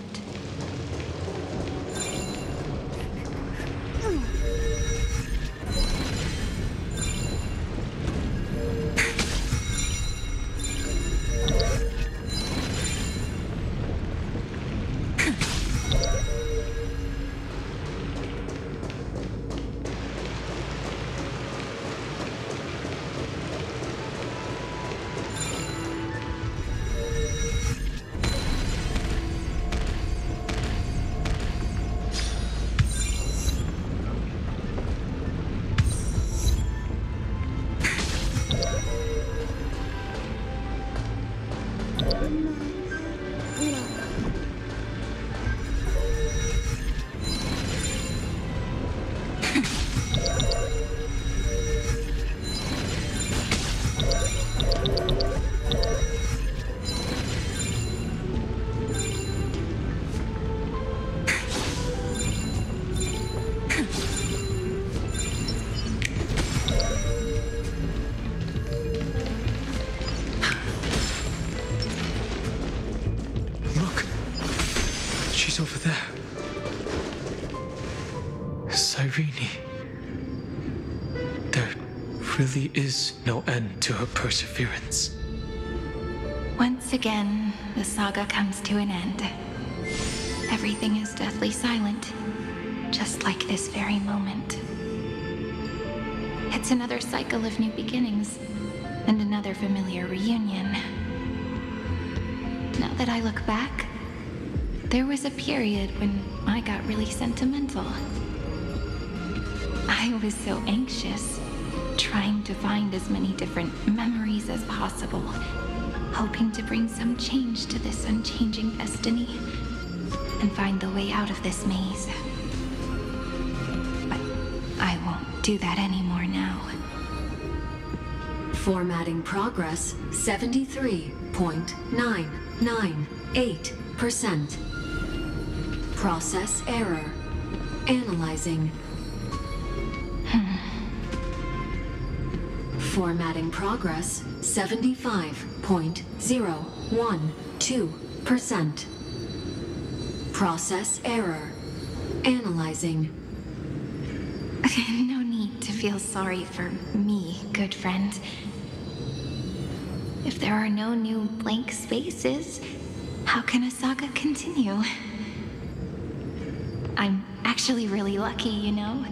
She's over there. Cyrene. There really is no end to her perseverance. Once again, the saga comes to an end. Everything is deathly silent, just like this very moment. It's another cycle of new beginnings, and another familiar reunion. Now that I look back, there was a period when I got really sentimental. I was so anxious, trying to find as many different memories as possible, hoping to bring some change to this unchanging destiny and find the way out of this maze. But I won't do that anymore now. Formatting progress 73.998%. Process error. Analyzing. Formatting progress 75.012%. Process error. Analyzing. No need to feel sorry for me, good friend. If there are no new blank spaces, how can a saga continue? I'm actually really lucky, you know?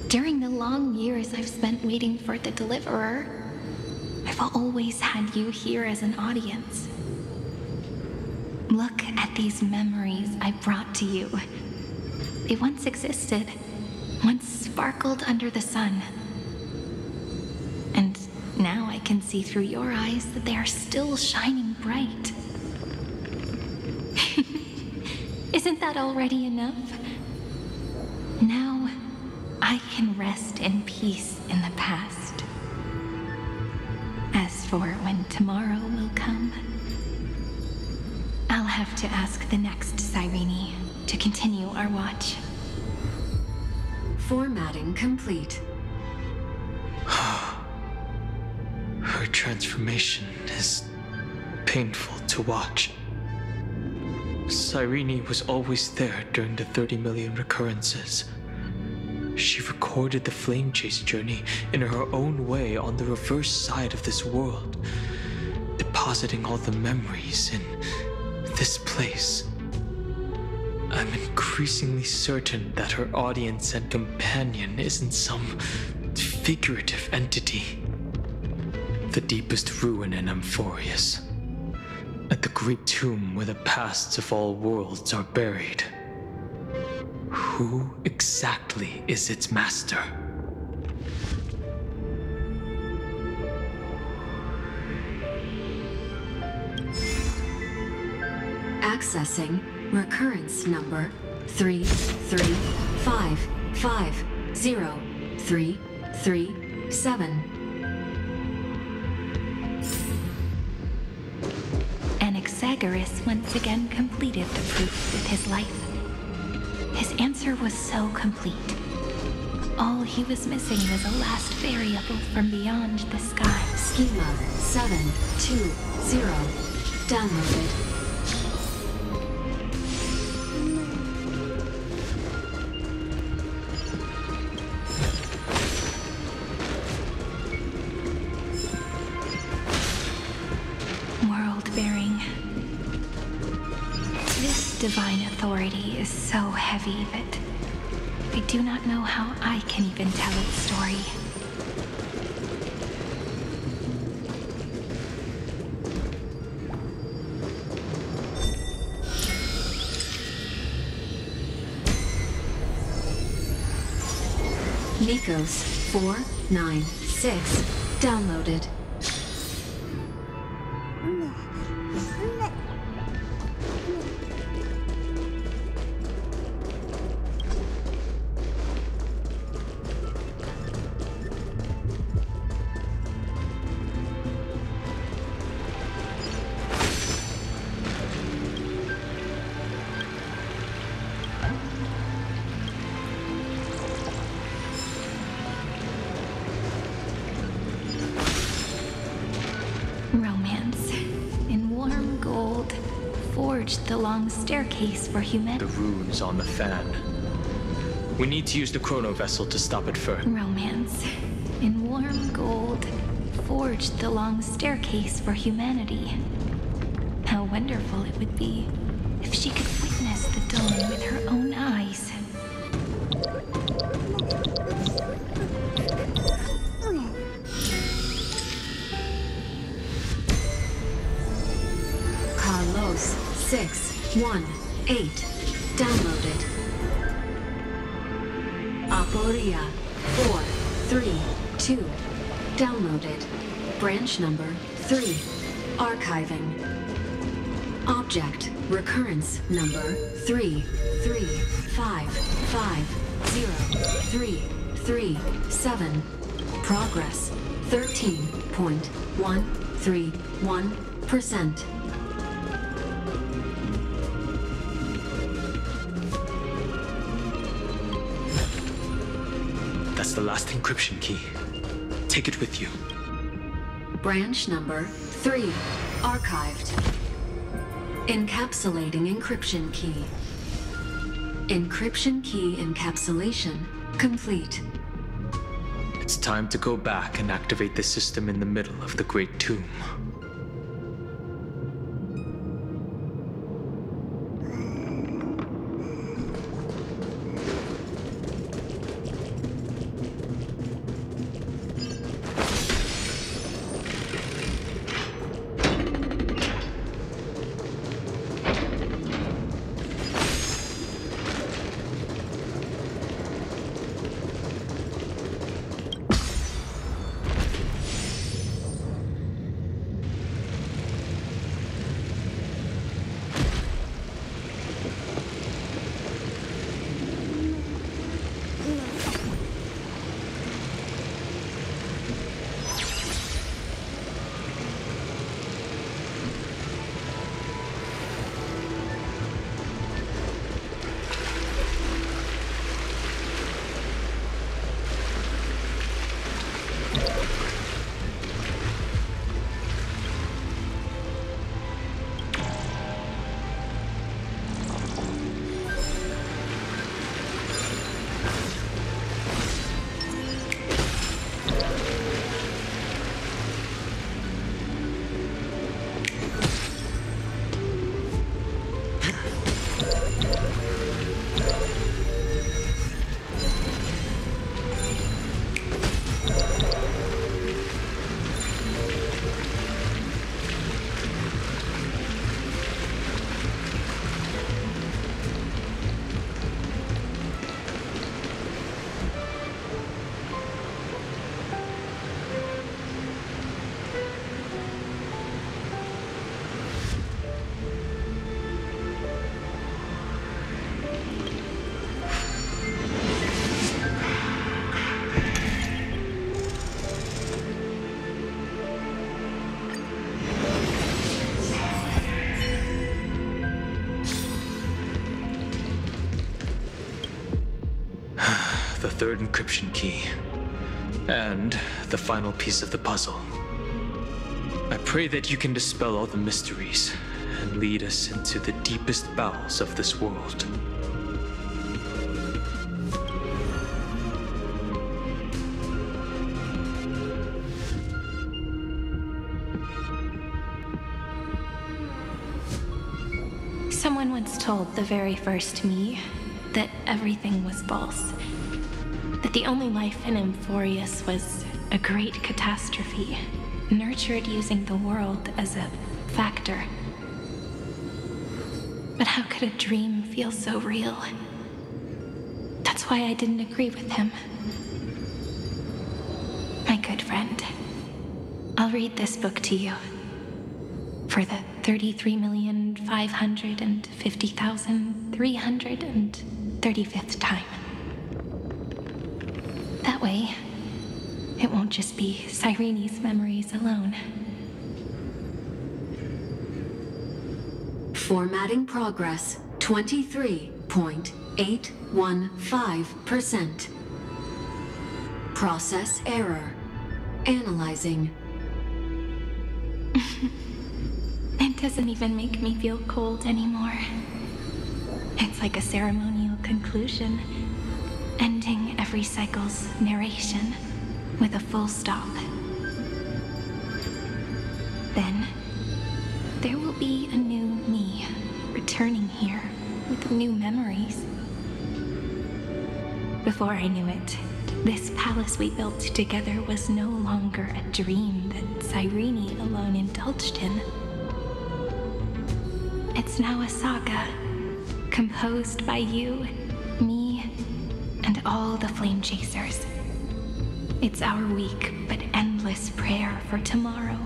During the long years I've spent waiting for the Deliverer, I've always had you here as an audience. Look at these memories I brought to you. They once existed, once sparkled under the sun. And now I can see through your eyes that they are still shining bright. Isn't that already enough? Now, I can rest in peace in the past. As for when tomorrow will come, I'll have to ask the next Cyrene to continue our watch. Formatting complete. Her transformation is painful to watch. Cyrene was always there during the 30 million recurrences. She recorded the flame chase journey in her own way on the reverse side of this world, depositing all the memories in this place. I'm increasingly certain that her audience and companion isn't some figurative entity. The deepest ruin in Amphorius, at the great tomb where the pasts of all worlds are buried. Who exactly is its master? Accessing recurrence number 335503337. Anaxagoras once again completed the proof with his life. His answer was so complete. All he was missing was a last variable from beyond the sky. Schema 720. Downloaded. Divine authority is so heavy that I do not know how I can even tell its story. Nikos 496 downloaded. The long staircase for humanity. The runes on the fan. We need to use the chrono vessel to stop it first. Romance. In warm gold, forged the long staircase for humanity. How wonderful it would be if she could witness the dawn with her own eyes. Carlos 618 downloaded. Aporia 432 downloaded. Branch number 3 archiving. Object recurrence number 335503337. Progress 13.131%. That's the last encryption key. Take it with you. Branch number 3, archived. Encapsulating encryption key. Encryption key encapsulation complete. It's time to go back and activate the system in the middle of the Great Tomb. The third encryption key. And the final piece of the puzzle. I pray that you can dispel all the mysteries and lead us into the deepest bowels of this world. Someone once told the very first me that everything was false. That the only life in Amphorius was a great catastrophe, nurtured using the world as a factor. But how could a dream feel so real? That's why I didn't agree with him. My good friend, I'll read this book to you. For the 33,550,335th time. That way, it won't just be Cyrene's memories alone. Formatting progress 23.815%. Process error. Analyzing. It doesn't even make me feel cold anymore. It's like a ceremonial conclusion, ending every cycle's narration with a full stop. Then, there will be a new me returning here with new memories. Before I knew it, this palace we built together was no longer a dream that Cyrene alone indulged in. It's now a saga, composed by you, me, and all the flame chasers. It's our weak but endless prayer for tomorrow.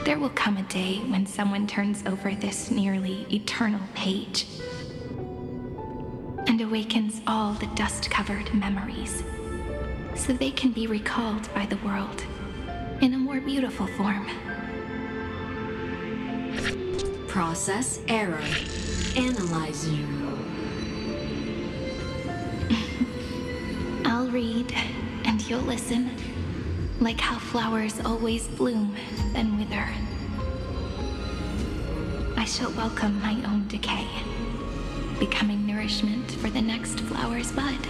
There will come a day when someone turns over this nearly eternal page and awakens all the dust-covered memories. so they can be recalled by the world in a more beautiful form. Process error. Analyzing. I'll read, and you'll listen, like how flowers always bloom, then wither. I shall welcome my own decay, becoming nourishment for the next flower's bud.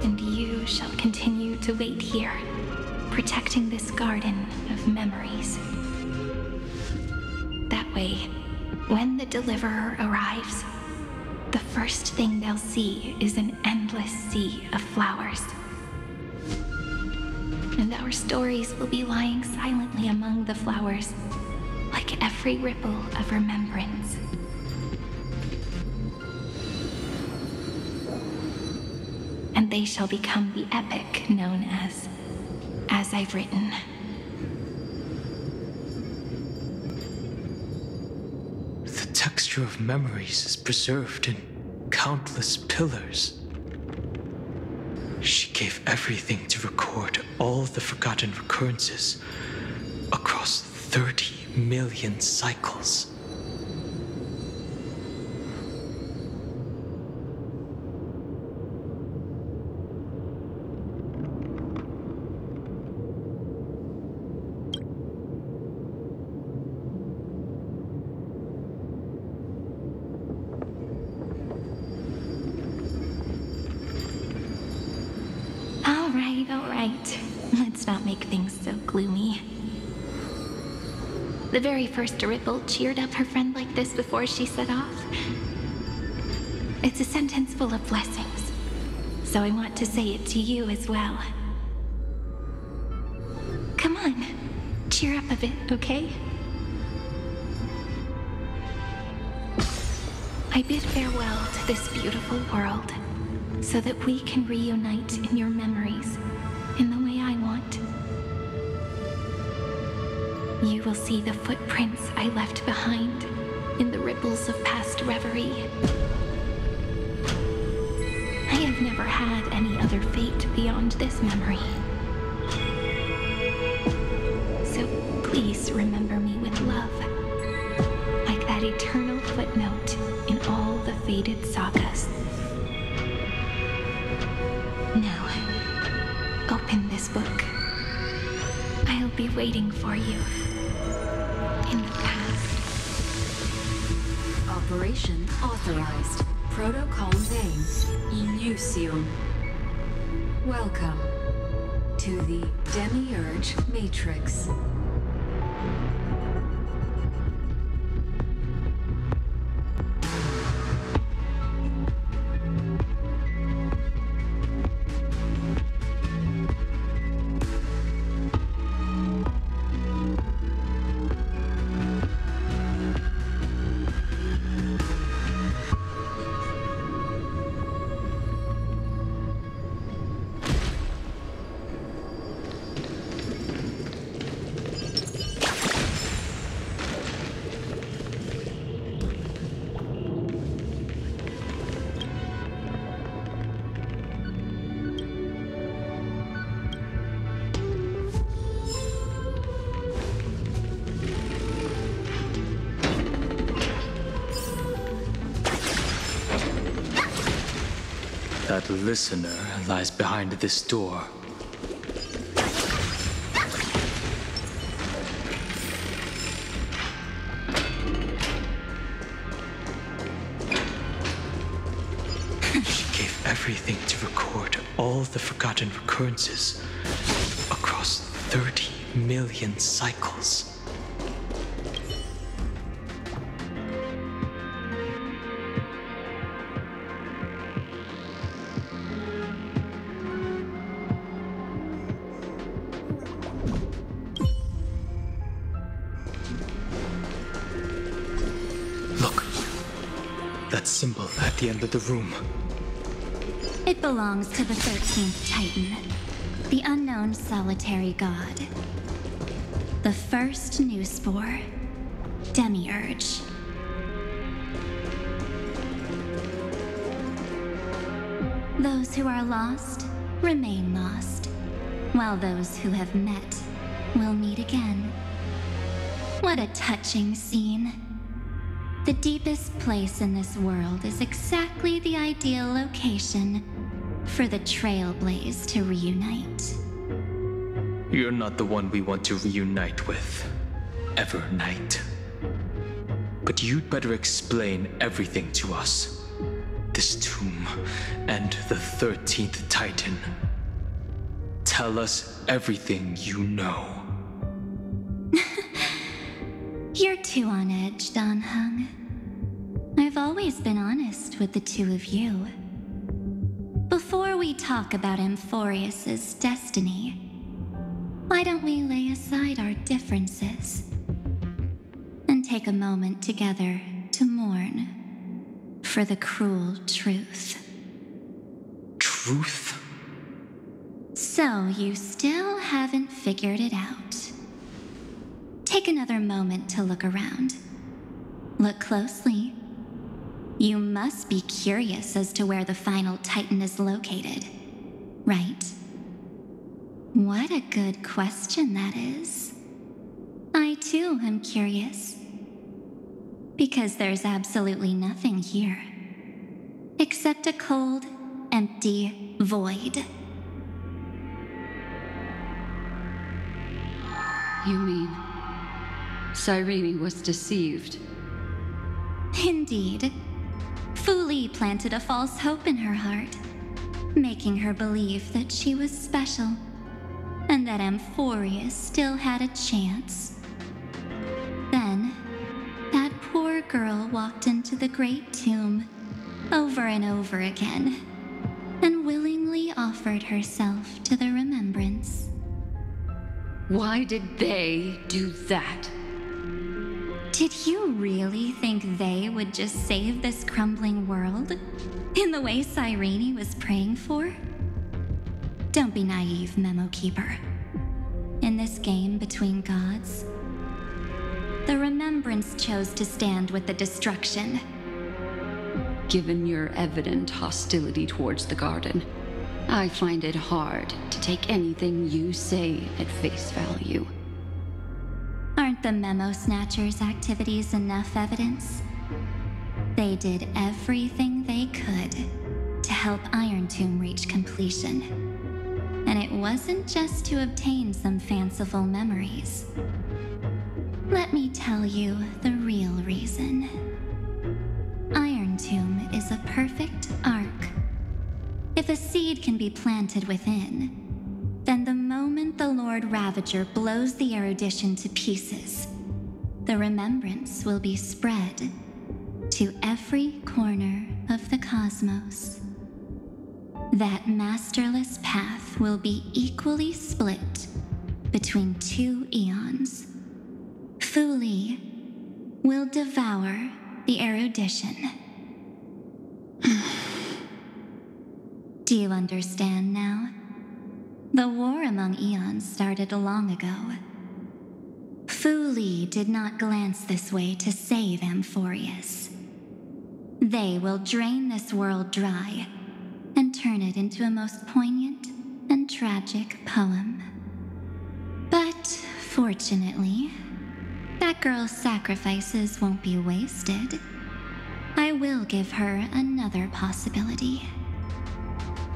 And you shall continue to wait here, protecting this garden of memories. That way, when the deliverer arrives, the first thing they'll see is an endless sea of flowers. And our stories will be lying silently among the flowers, like every ripple of remembrance. And they shall become the epic known as I've Written. The texture of memories is preserved in countless pillars. She gave everything to record all the forgotten recurrences across 30 million cycles. All right. Let's not make things so gloomy. The very first Ripple cheered up her friend like this before she set off. It's a sentence full of blessings, so I want to say it to you as well. Come on, cheer up a bit, okay? I bid farewell to this beautiful world, so that we can reunite in your memories in the way I want. You will see the footprints I left behind in the ripples of past reverie. I have never had any other fate beyond this memory. So please remember me with love, like that eternal footnote in all the faded sagas. Now, open this book. I'll be waiting for you in the past. Operation authorized. Protocol name, Illusion. Welcome to the Demiurge Matrix. That listener lies behind this door. She gave everything to record all the forgotten recurrences across 30 million cycles. That symbol at the end of the room. It belongs to the 13th Titan, the unknown solitary god. The first new spore, Demiurge. those who are lost remain lost, while those who have met will meet again. What a touching scene. The deepest place in this world is exactly the ideal location for the Trailblaze to reunite. You're not the one we want to reunite with, Evernight. But you'd better explain everything to us. This tomb and the 13th Titan. Tell us everything you know. You're too on edge, Don Hung. I've always been honest with the two of you. Before we talk about Amphorius's destiny, why don't we lay aside our differences and take a moment together to mourn for the cruel truth? Truth? So you still haven't figured it out. Take another moment to look around. Look closely. You must be curious as to where the final Titan is located, right? What a good question that is. I too am curious. Because there's absolutely nothing here, except a cold, empty void. You mean Cyrene was deceived? Indeed. Fu Li planted a false hope in her heart, making her believe that she was special, and that Amphorius still had a chance. Then, that poor girl walked into the Great Tomb over and over again, and willingly offered herself to the remembrance. Why did they do that? Did you really think they would just save this crumbling world in the way Cyrene was praying for? Don't be naive, Memo Keeper. In this game between gods, the Remembrance chose to stand with the destruction. Given your evident hostility towards the Garden, I find it hard to take anything you say at face value. Aren't the Memo Snatchers' activities enough evidence? They did everything they could to help Iron Tomb reach completion. And it wasn't just to obtain some fanciful memories. Let me tell you the real reason. Iron Tomb is a perfect arc. If a seed can be planted within, then the moment the Lord Ravager blows the erudition to pieces, the remembrance will be spread to every corner of the cosmos. That masterless path will be equally split between two eons. Fu Li will devour the erudition. Do you understand now? The war among eons started long ago. Fu Li did not glance this way to save Amphorius. They will drain this world dry and turn it into a most poignant and tragic poem. But fortunately, that girl's sacrifices won't be wasted. I will give her another possibility.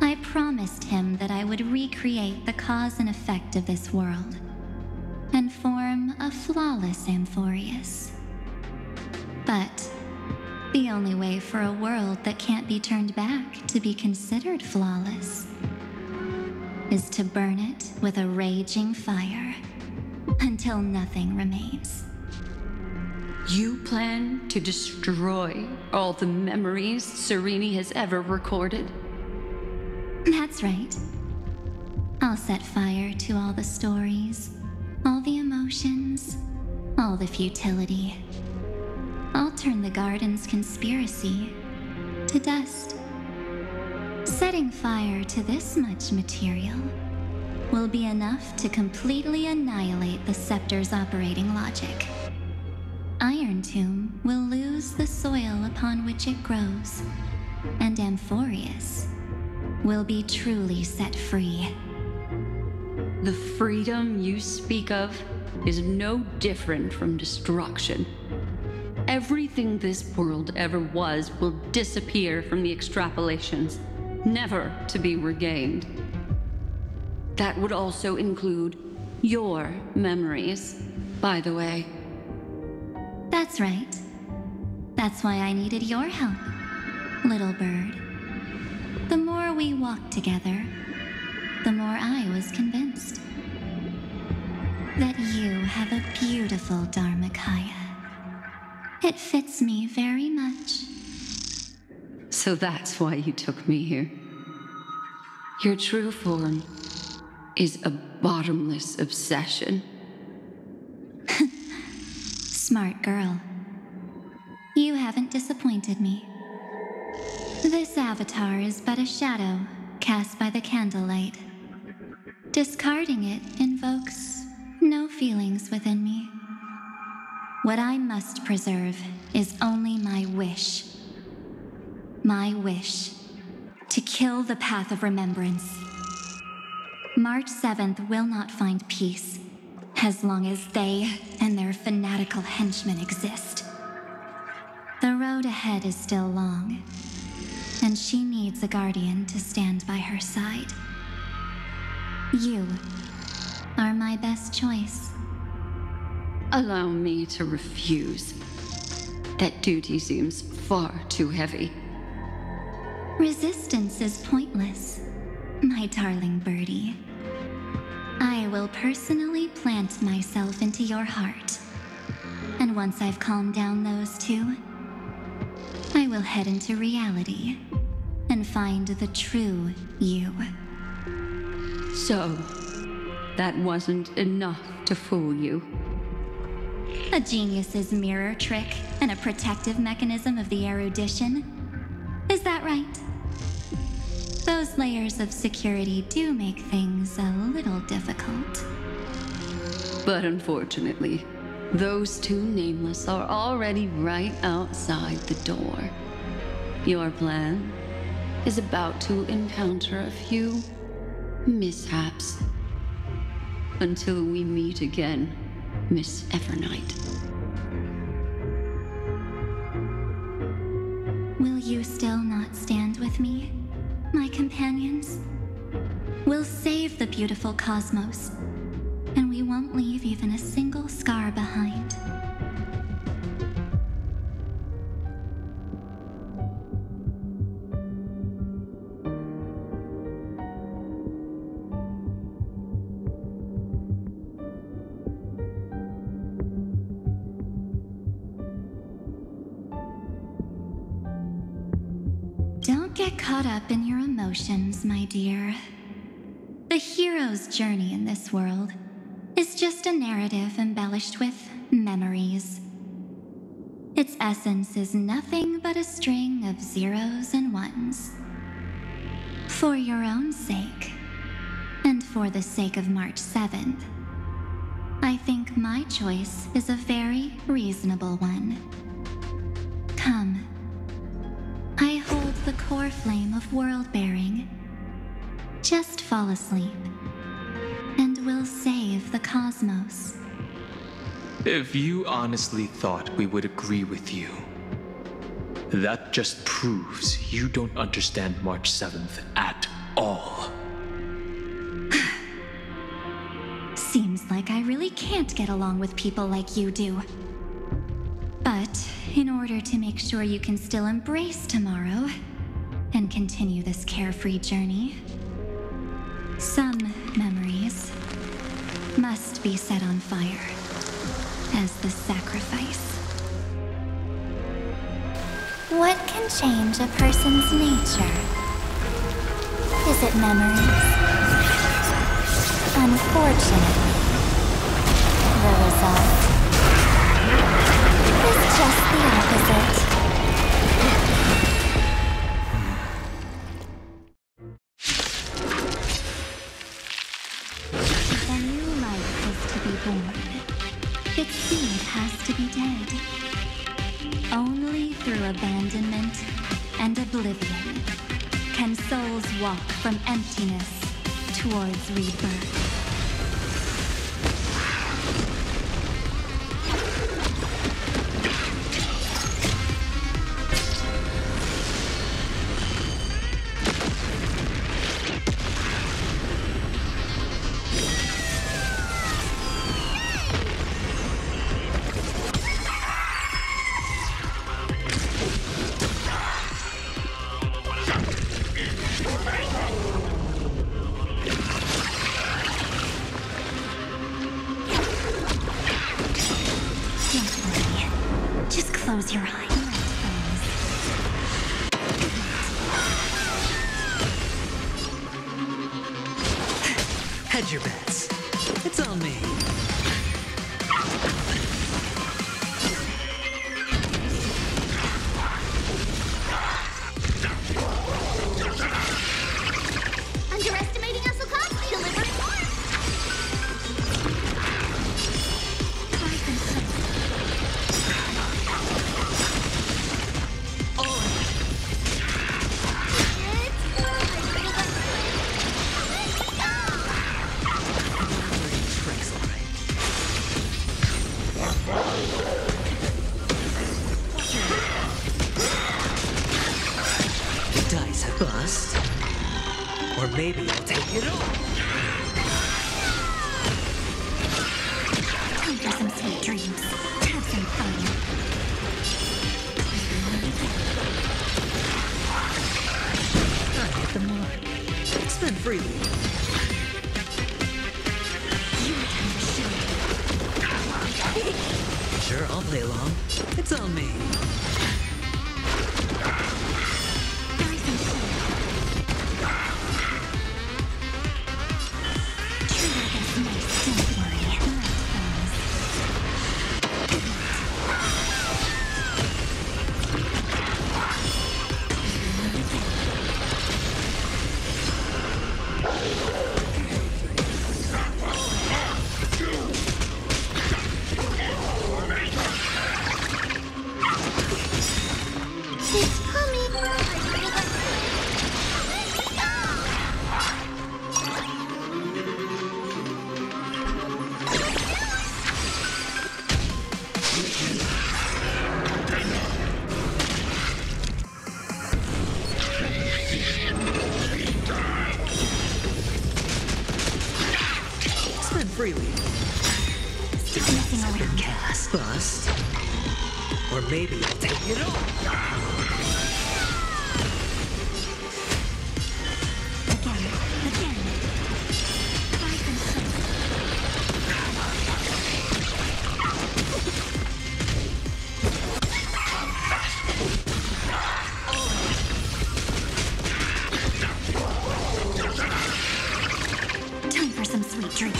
I promised him that I would recreate the cause and effect of this world and form a flawless Amphorius. But the only way for a world that can't be turned back to be considered flawless is to burn it with a raging fire until nothing remains. You plan to destroy all the memories Cyrene has ever recorded? That's right. I'll set fire to all the stories, all the emotions, all the futility. I'll turn the Garden's conspiracy to dust. Setting fire to this much material will be enough to completely annihilate the Scepter's operating logic. Iron Tomb will lose the soil upon which it grows, and Amphorius will be truly set free. The freedom you speak of is no different from destruction. Everything this world ever was will disappear from the extrapolations, never to be regained. That would also include your memories, by the way. That's right. That's why I needed your help, little bird. The more we walked together, the more I was convinced that you have a beautiful Dharmakaya. It fits me very much. So that's why you took me here. Your true form is a bottomless obsession. Smart girl. You haven't disappointed me. This avatar is but a shadow cast by the candlelight. Discarding it invokes no feelings within me. What I must preserve is only my wish. My wish to kill the path of remembrance. March 7th will not find peace as long as they and their fanatical henchmen exist. The road ahead is still long, and she needs a guardian to stand by her side. You are my best choice. Allow me to refuse. That duty seems far too heavy. Resistance is pointless, my darling birdie. I will personally plant myself into your heart. And once I've calmed down those two, I will head into reality and find the true you. So, that wasn't enough to fool you. A genius's mirror trick and a protective mechanism of the erudition. Is that right? Those layers of security do make things a little difficult. But unfortunately, those two nameless are already right outside the door. Your plan is about to encounter a few mishaps. Until we meet again, Miss Evernight. Will you still not stand with me, my companions? We'll save the beautiful cosmos, and we won't leave even a single scar behind. Don't get caught up in your emotions, my dear. The hero's journey in this world is just a narrative embellished with memories. Its essence is nothing but a string of zeros and ones. For your own sake, and for the sake of March 7th, I think my choice is a very reasonable one. Come. I hold the core flame of world-bearing. Just fall asleep, and we'll save the cosmos. If you honestly thought we would agree with you, that just proves you don't understand March 7th at all. Seems like I really can't get along with people like you do. But in order to make sure you can still embrace tomorrow and continue this carefree journey, some memories must be set on fire as the sacrifice. What can change a person's nature? Is it memories? Unfortunately, the result is just the opposite. If a new life is to be born, its seed has to be dead. Only through abandonment and oblivion can souls walk from emptiness towards rebirth. Close your eyes. Hedge your bets. It's on me. Underestimating us will cost delivering more. Bust. Or maybe I'll take it all. Time for some sweet dreams. Have some fun. I hit the mark. Spend freely. Sure, I'll play along. It's on me. Freely. Stop messing around. Cast. Bust. Or maybe I'll take it all. Again. Time for some sweet drink.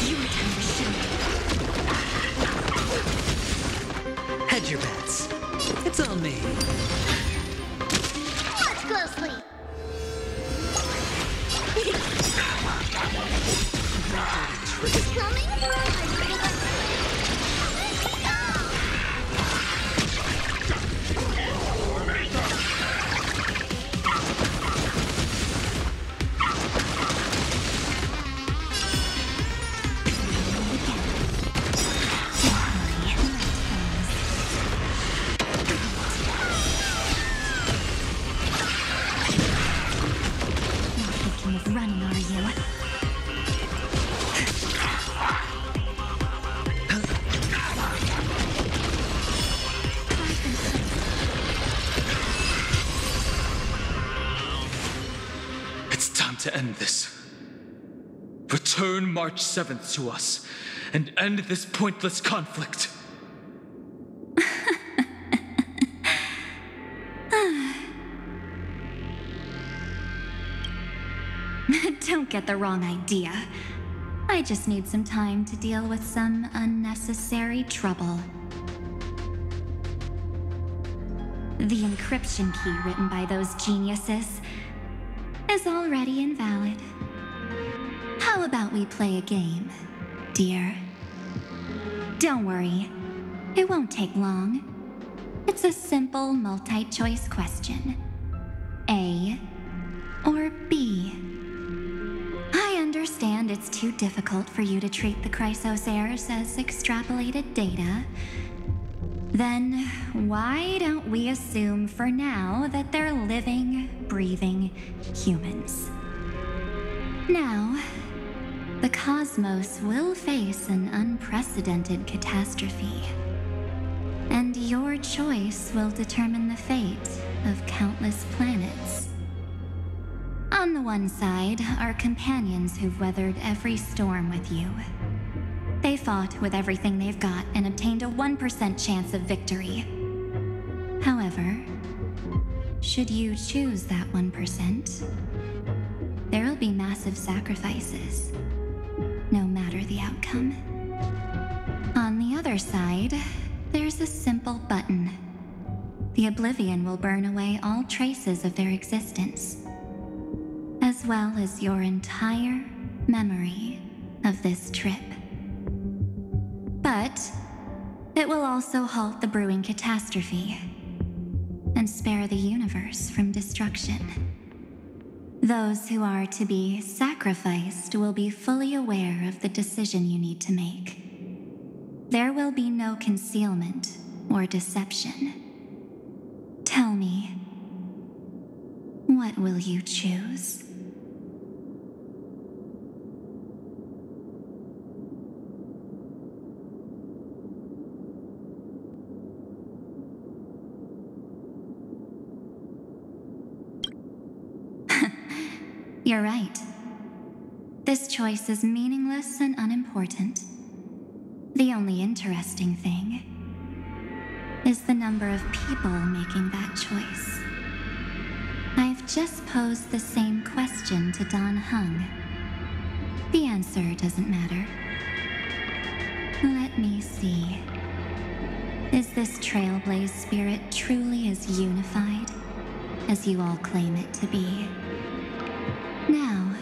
Hedge your bets. It's on me. Watch closely. It's coming. Running, are you? It's time to end this. Return March 7th to us and end this pointless conflict. Don't get the wrong idea. I just need some time to deal with some unnecessary trouble. The encryption key written by those geniuses is already invalid. How about we play a game, dear? Don't worry, it won't take long. It's a simple multi-choice question. A or too difficult for you to treat the Chrysos heirs as extrapolated data, then why don't we assume for now that they're living, breathing humans? Now, the cosmos will face an unprecedented catastrophe, and your choice will determine the fate of countless planets. On the one side are companions who've weathered every storm with you. They fought with everything they've got and obtained a 1% chance of victory. However, should you choose that 1%, there'll be massive sacrifices, no matter the outcome. On the other side, there's a simple button. The Oblivion will burn away all traces of their existence, as well as your entire memory of this trip. But it will also halt the brewing catastrophe and spare the universe from destruction. Those who are to be sacrificed will be fully aware of the decision you need to make. There will be no concealment or deception. Tell me, what will you choose? You're right. This choice is meaningless and unimportant. The only interesting thing is the number of people making that choice. I've just posed the same question to Don Hung. The answer doesn't matter. Let me see. Is this Trailblaze spirit truly as unified as you all claim it to be? Now,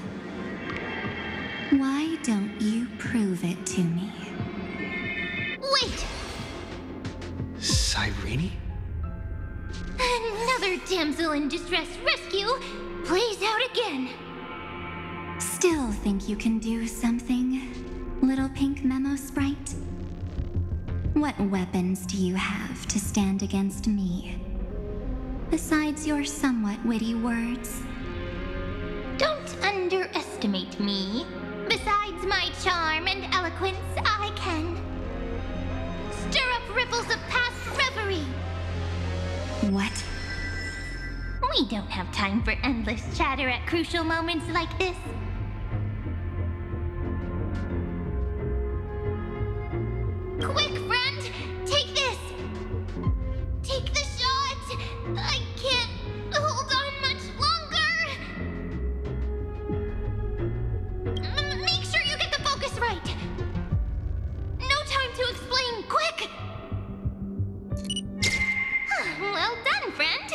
why don't you prove it to me? Wait! Cyrene? Another damsel in distress rescue plays out again. Still think you can do something, little pink memo sprite? What weapons do you have to stand against me, besides your somewhat witty words? Don't underestimate me. Besides my charm and eloquence, I can stir up ripples of past reverie. What? We don't have time for endless chatter at crucial moments like this. Quick, friend! Take this! Take the shot! I can't hold on much longer! Make sure you get the focus right! No time to explain, quick! Well done, friend!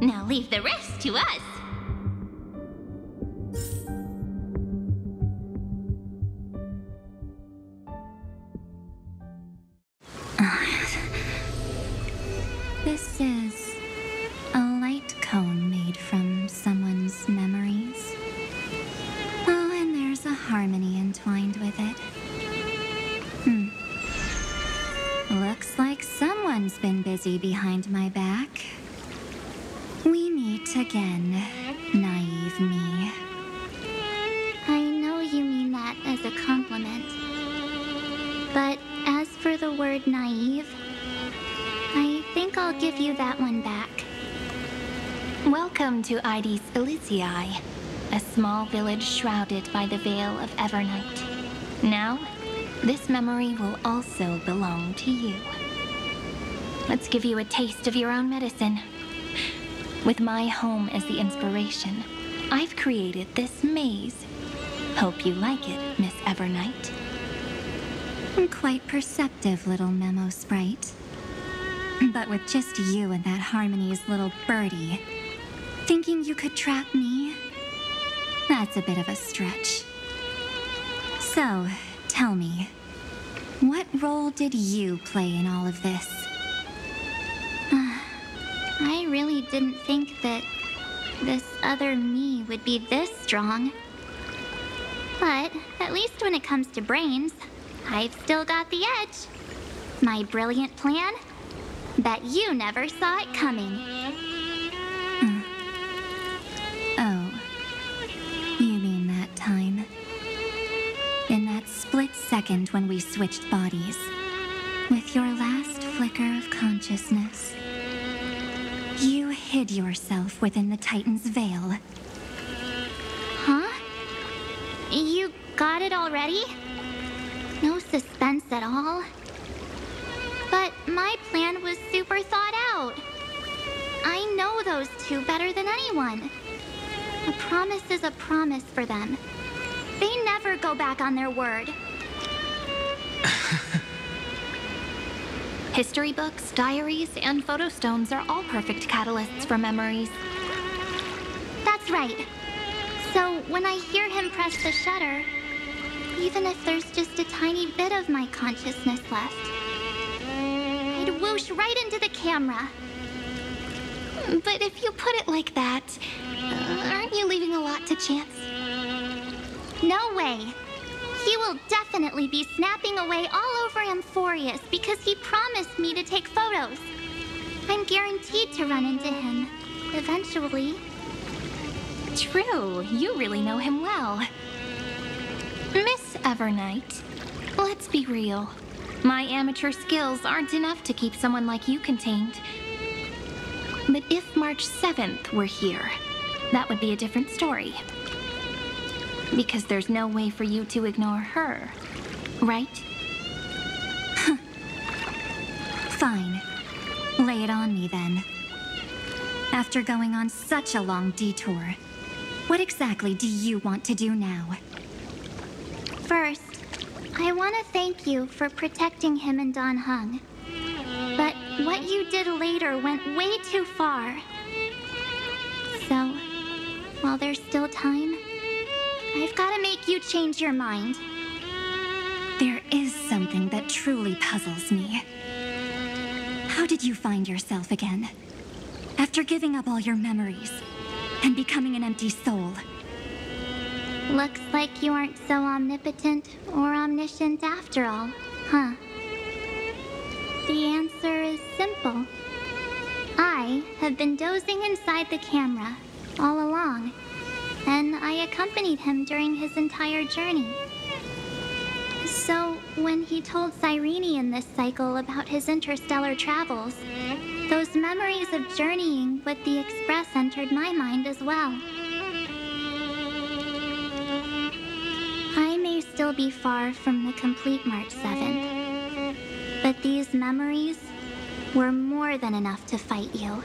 Now leave the rest to us. This is a light cone made from someone's memories. Oh, and there's a harmony entwined with it. Looks like someone's been busy behind my back. We meet again, naive me. I know you mean that as a compliment. But as for the word naive, I think I'll give you that one back. Welcome to Ides Elysiae, a small village shrouded by the veil of Evernight. Now, this memory will also belong to you. Let's give you a taste of your own medicine. With my home as the inspiration, I've created this maze. Hope you like it, Miss Evernight. Quite perceptive little memo sprite. But with just you and that Harmony's little birdie, thinking you could trap me? That's a bit of a stretch. So, tell me, what role did you play in all of this? I really didn't think that this other me would be this strong. But at least when it comes to brains, I've still got the edge. My brilliant plan? Bet you never saw it coming. Oh. You mean that time? In that split second when we switched bodies. With your last flicker of consciousness. You hid yourself within the Titan's veil. Huh? You got it already? No suspense at all. But my plan was super thought out. I know those two better than anyone. A promise is a promise for them. They never go back on their word. History books, diaries, and photo stones are all perfect catalysts for memories. That's right. So when I hear him press the shutter, even if there's just a tiny bit of my consciousness left, I'd whoosh right into the camera. But if you put it like that, aren't you leaving a lot to chance? No way. He will definitely be snapping away all over Amphorius because he promised me to take photos. I'm guaranteed to run into him, eventually. True, you really know him well. Miss Evernight, let's be real. My amateur skills aren't enough to keep someone like you contained. But if March 7th were here, that would be a different story. Because there's no way for you to ignore her, right? Fine. Lay it on me then. After going on such a long detour, what exactly do you want to do now? First, I want to thank you for protecting him and Don Hung. But what you did later went way too far. So, while there's still time, I've got to make you change your mind. There is something that truly puzzles me. How did you find yourself again? After giving up all your memories and becoming an empty soul. Looks like you aren't so omnipotent or omniscient after all, huh? The answer is simple. I have been dozing inside the camera all along, and I accompanied him during his entire journey. So, when he told Cyrene in this cycle about his interstellar travels, those memories of journeying with the Express entered my mind as well. I may still be far from the complete March 7th, but these memories were more than enough to fight you.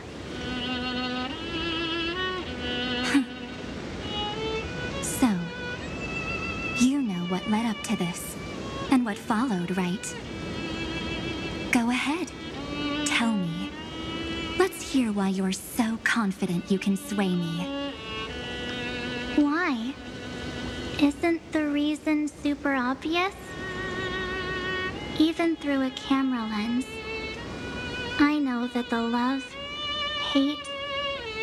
So, you know what led up to this, and what followed, right? Go ahead. Tell me. Let's hear why you're so confident you can sway me. Why? Isn't the reason super obvious? Even through a camera lens, I know that the love, hate,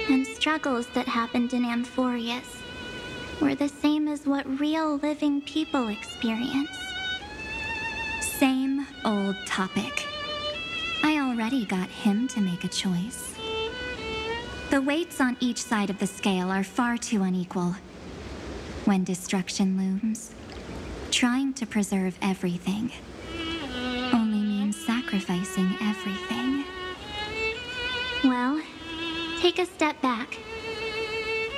and struggles that happened in Amphorius were the same as what real living people experience. Same old topic. I already got him to make a choice. The weights on each side of the scale are far too unequal. When destruction looms, trying to preserve everything only means sacrificing everything. Well, take a step back.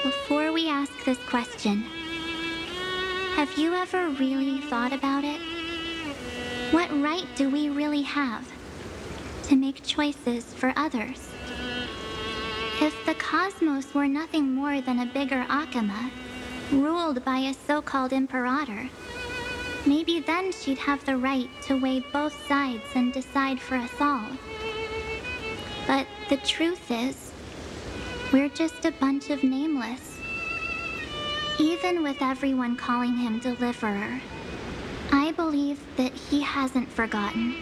Before we ask this question, have you ever really thought about it? What right do we really have to make choices for others? If the cosmos were nothing more than a bigger Akama, ruled by a so-called imperator, maybe then she'd have the right to weigh both sides and decide for us all. But the truth is, we're just a bunch of nameless. Even with everyone calling him Deliverer, I believe that he hasn't forgotten.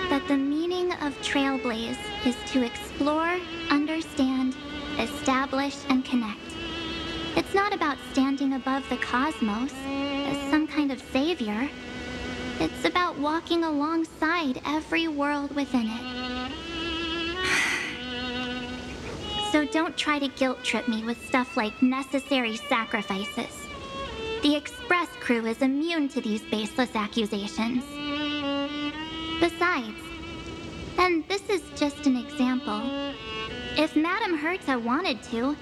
That the meaning of Trailblaze is to explore, understand, establish, and connect. It's not about standing above the cosmos as some kind of savior. It's about walking alongside every world within it. So don't try to guilt trip me with stuff like necessary sacrifices. The Express crew is immune to these baseless accusations. Besides, and this is just an example, if Madame Herta wanted to,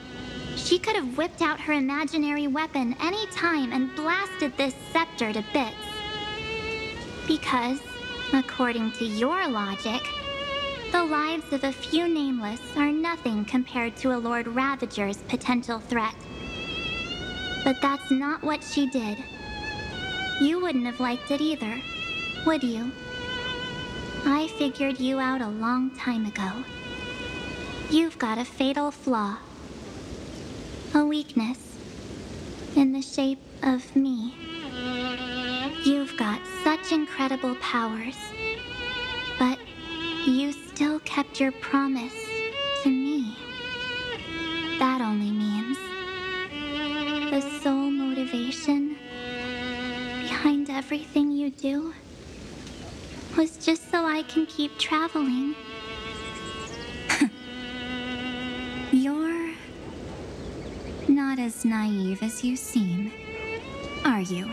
she could have whipped out her imaginary weapon any time and blasted this scepter to bits. Because, according to your logic, the lives of a few nameless are nothing compared to a Lord Ravager's potential threat. But that's not what she did. You wouldn't have liked it either, would you? I figured you out a long time ago. You've got a fatal flaw. A weakness. In the shape of me. You've got such incredible powers. But you still kept your promise to me. That only means the sole motivation behind everything you do was just so I can keep traveling. You're not as naive as you seem, are you?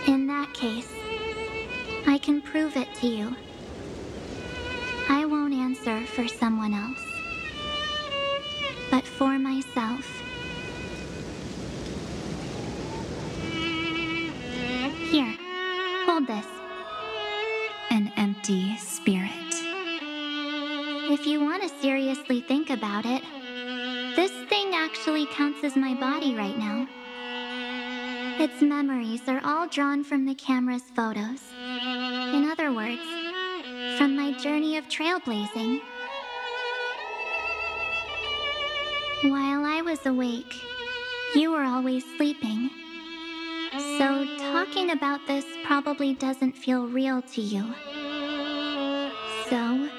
In that case, I can prove it to you. I won't answer for someone else, but for myself. Here, hold this. An empty spirit. If you want to seriously think about it, this thing actually counts as my body right now. Its memories are all drawn from the camera's photos. In other words, from my journey of trailblazing. While I was awake, you were always sleeping. So talking about this probably doesn't feel real to you. So,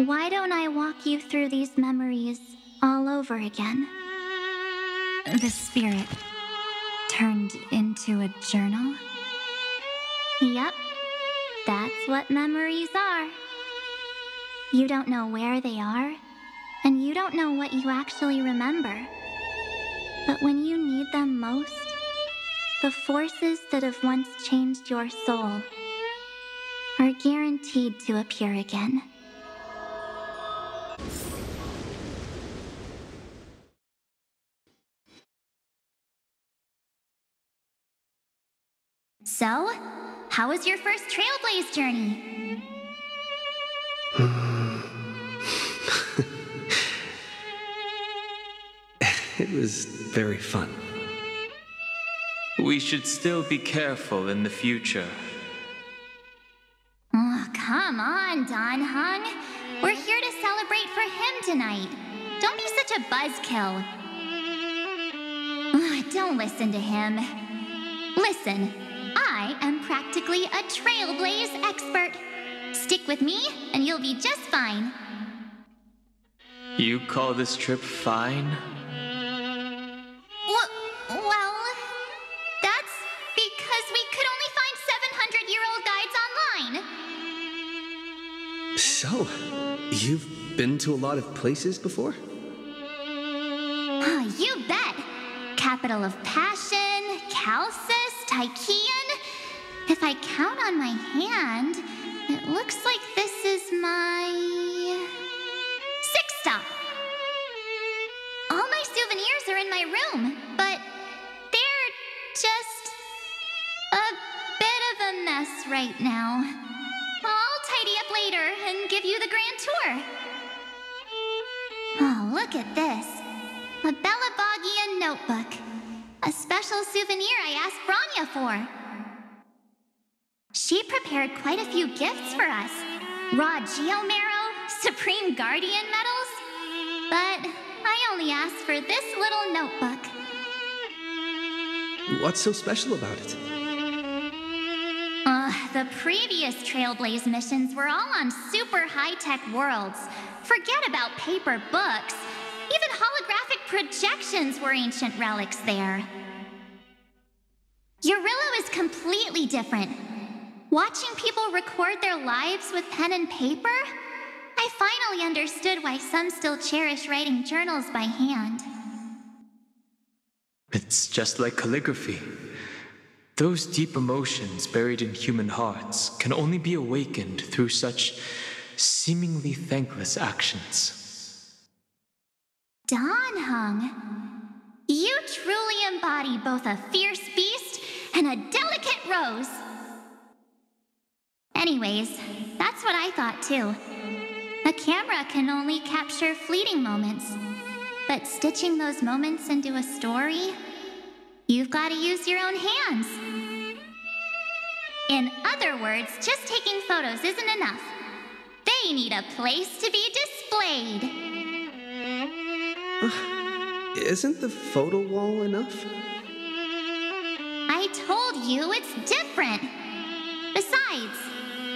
why don't I walk you through these memories all over again? The spirit turned into a journal? Yep, that's what memories are. You don't know where they are, and you don't know what you actually remember. But when you need them most, the forces that have once changed your soul are guaranteed to appear again. So, how was your first Trailblaze journey? It was very fun. We should still be careful in the future. Oh, come on, Don Hung. We're here to celebrate for him tonight. Don't be such a buzzkill. Don't listen to him. Listen, I am practically a Trailblaze expert. Stick with me, and you'll be just fine. You call this trip fine? Well, that's because we could only find 700-year-old guides online. So, you've been to a lot of places before? You bet. Capital of Passion, Calcis, Tychean. If I count on my hand, it looks like this is my 6th stop. All my souvenirs are in my room, but they're just a bit of a mess right now. I'll tidy up later and give you the grand tour. Oh, look at this. A Belabogian notebook. A special souvenir I asked Branya for. She prepared quite a few gifts for us. Raw Geomarrow, Supreme Guardian medals. But I only asked for this little notebook. What's so special about it? The previous Trailblaze missions were all on super high-tech worlds. Forget about paper books. Even holographic projections were ancient relics there. Eurillo is completely different. Watching people record their lives with pen and paper, I finally understood why some still cherish writing journals by hand. It's just like calligraphy. Those deep emotions buried in human hearts can only be awakened through such seemingly thankless actions. Danheng, you truly embody both a fierce beast and a delicate rose. Anyways, that's what I thought too. A camera can only capture fleeting moments, but stitching those moments into a story, you've got to use your own hands. In other words, just taking photos isn't enough. They need a place to be displayed. Isn't the photo wall enough? I told you it's different. Besides,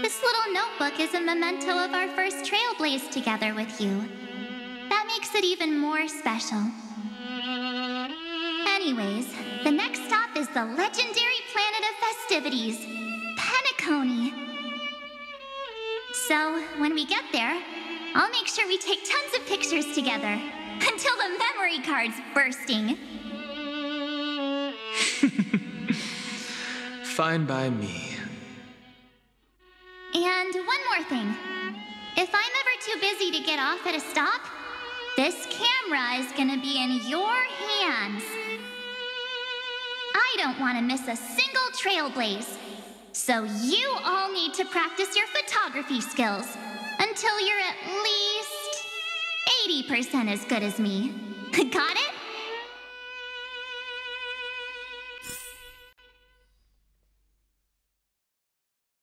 this little notebook is a memento of our first trailblaze together with you. That makes it even more special. Anyways, the next stop is the legendary planet of festivities, Penacony. So, when we get there, I'll make sure we take tons of pictures together, until the memory card's bursting. Fine by me. And one more thing. If I'm ever too busy to get off at a stop, this camera is gonna be in your hands. I don't want to miss a single trailblaze. So you all need to practice your photography skills until you're at least 80% as good as me. Got it?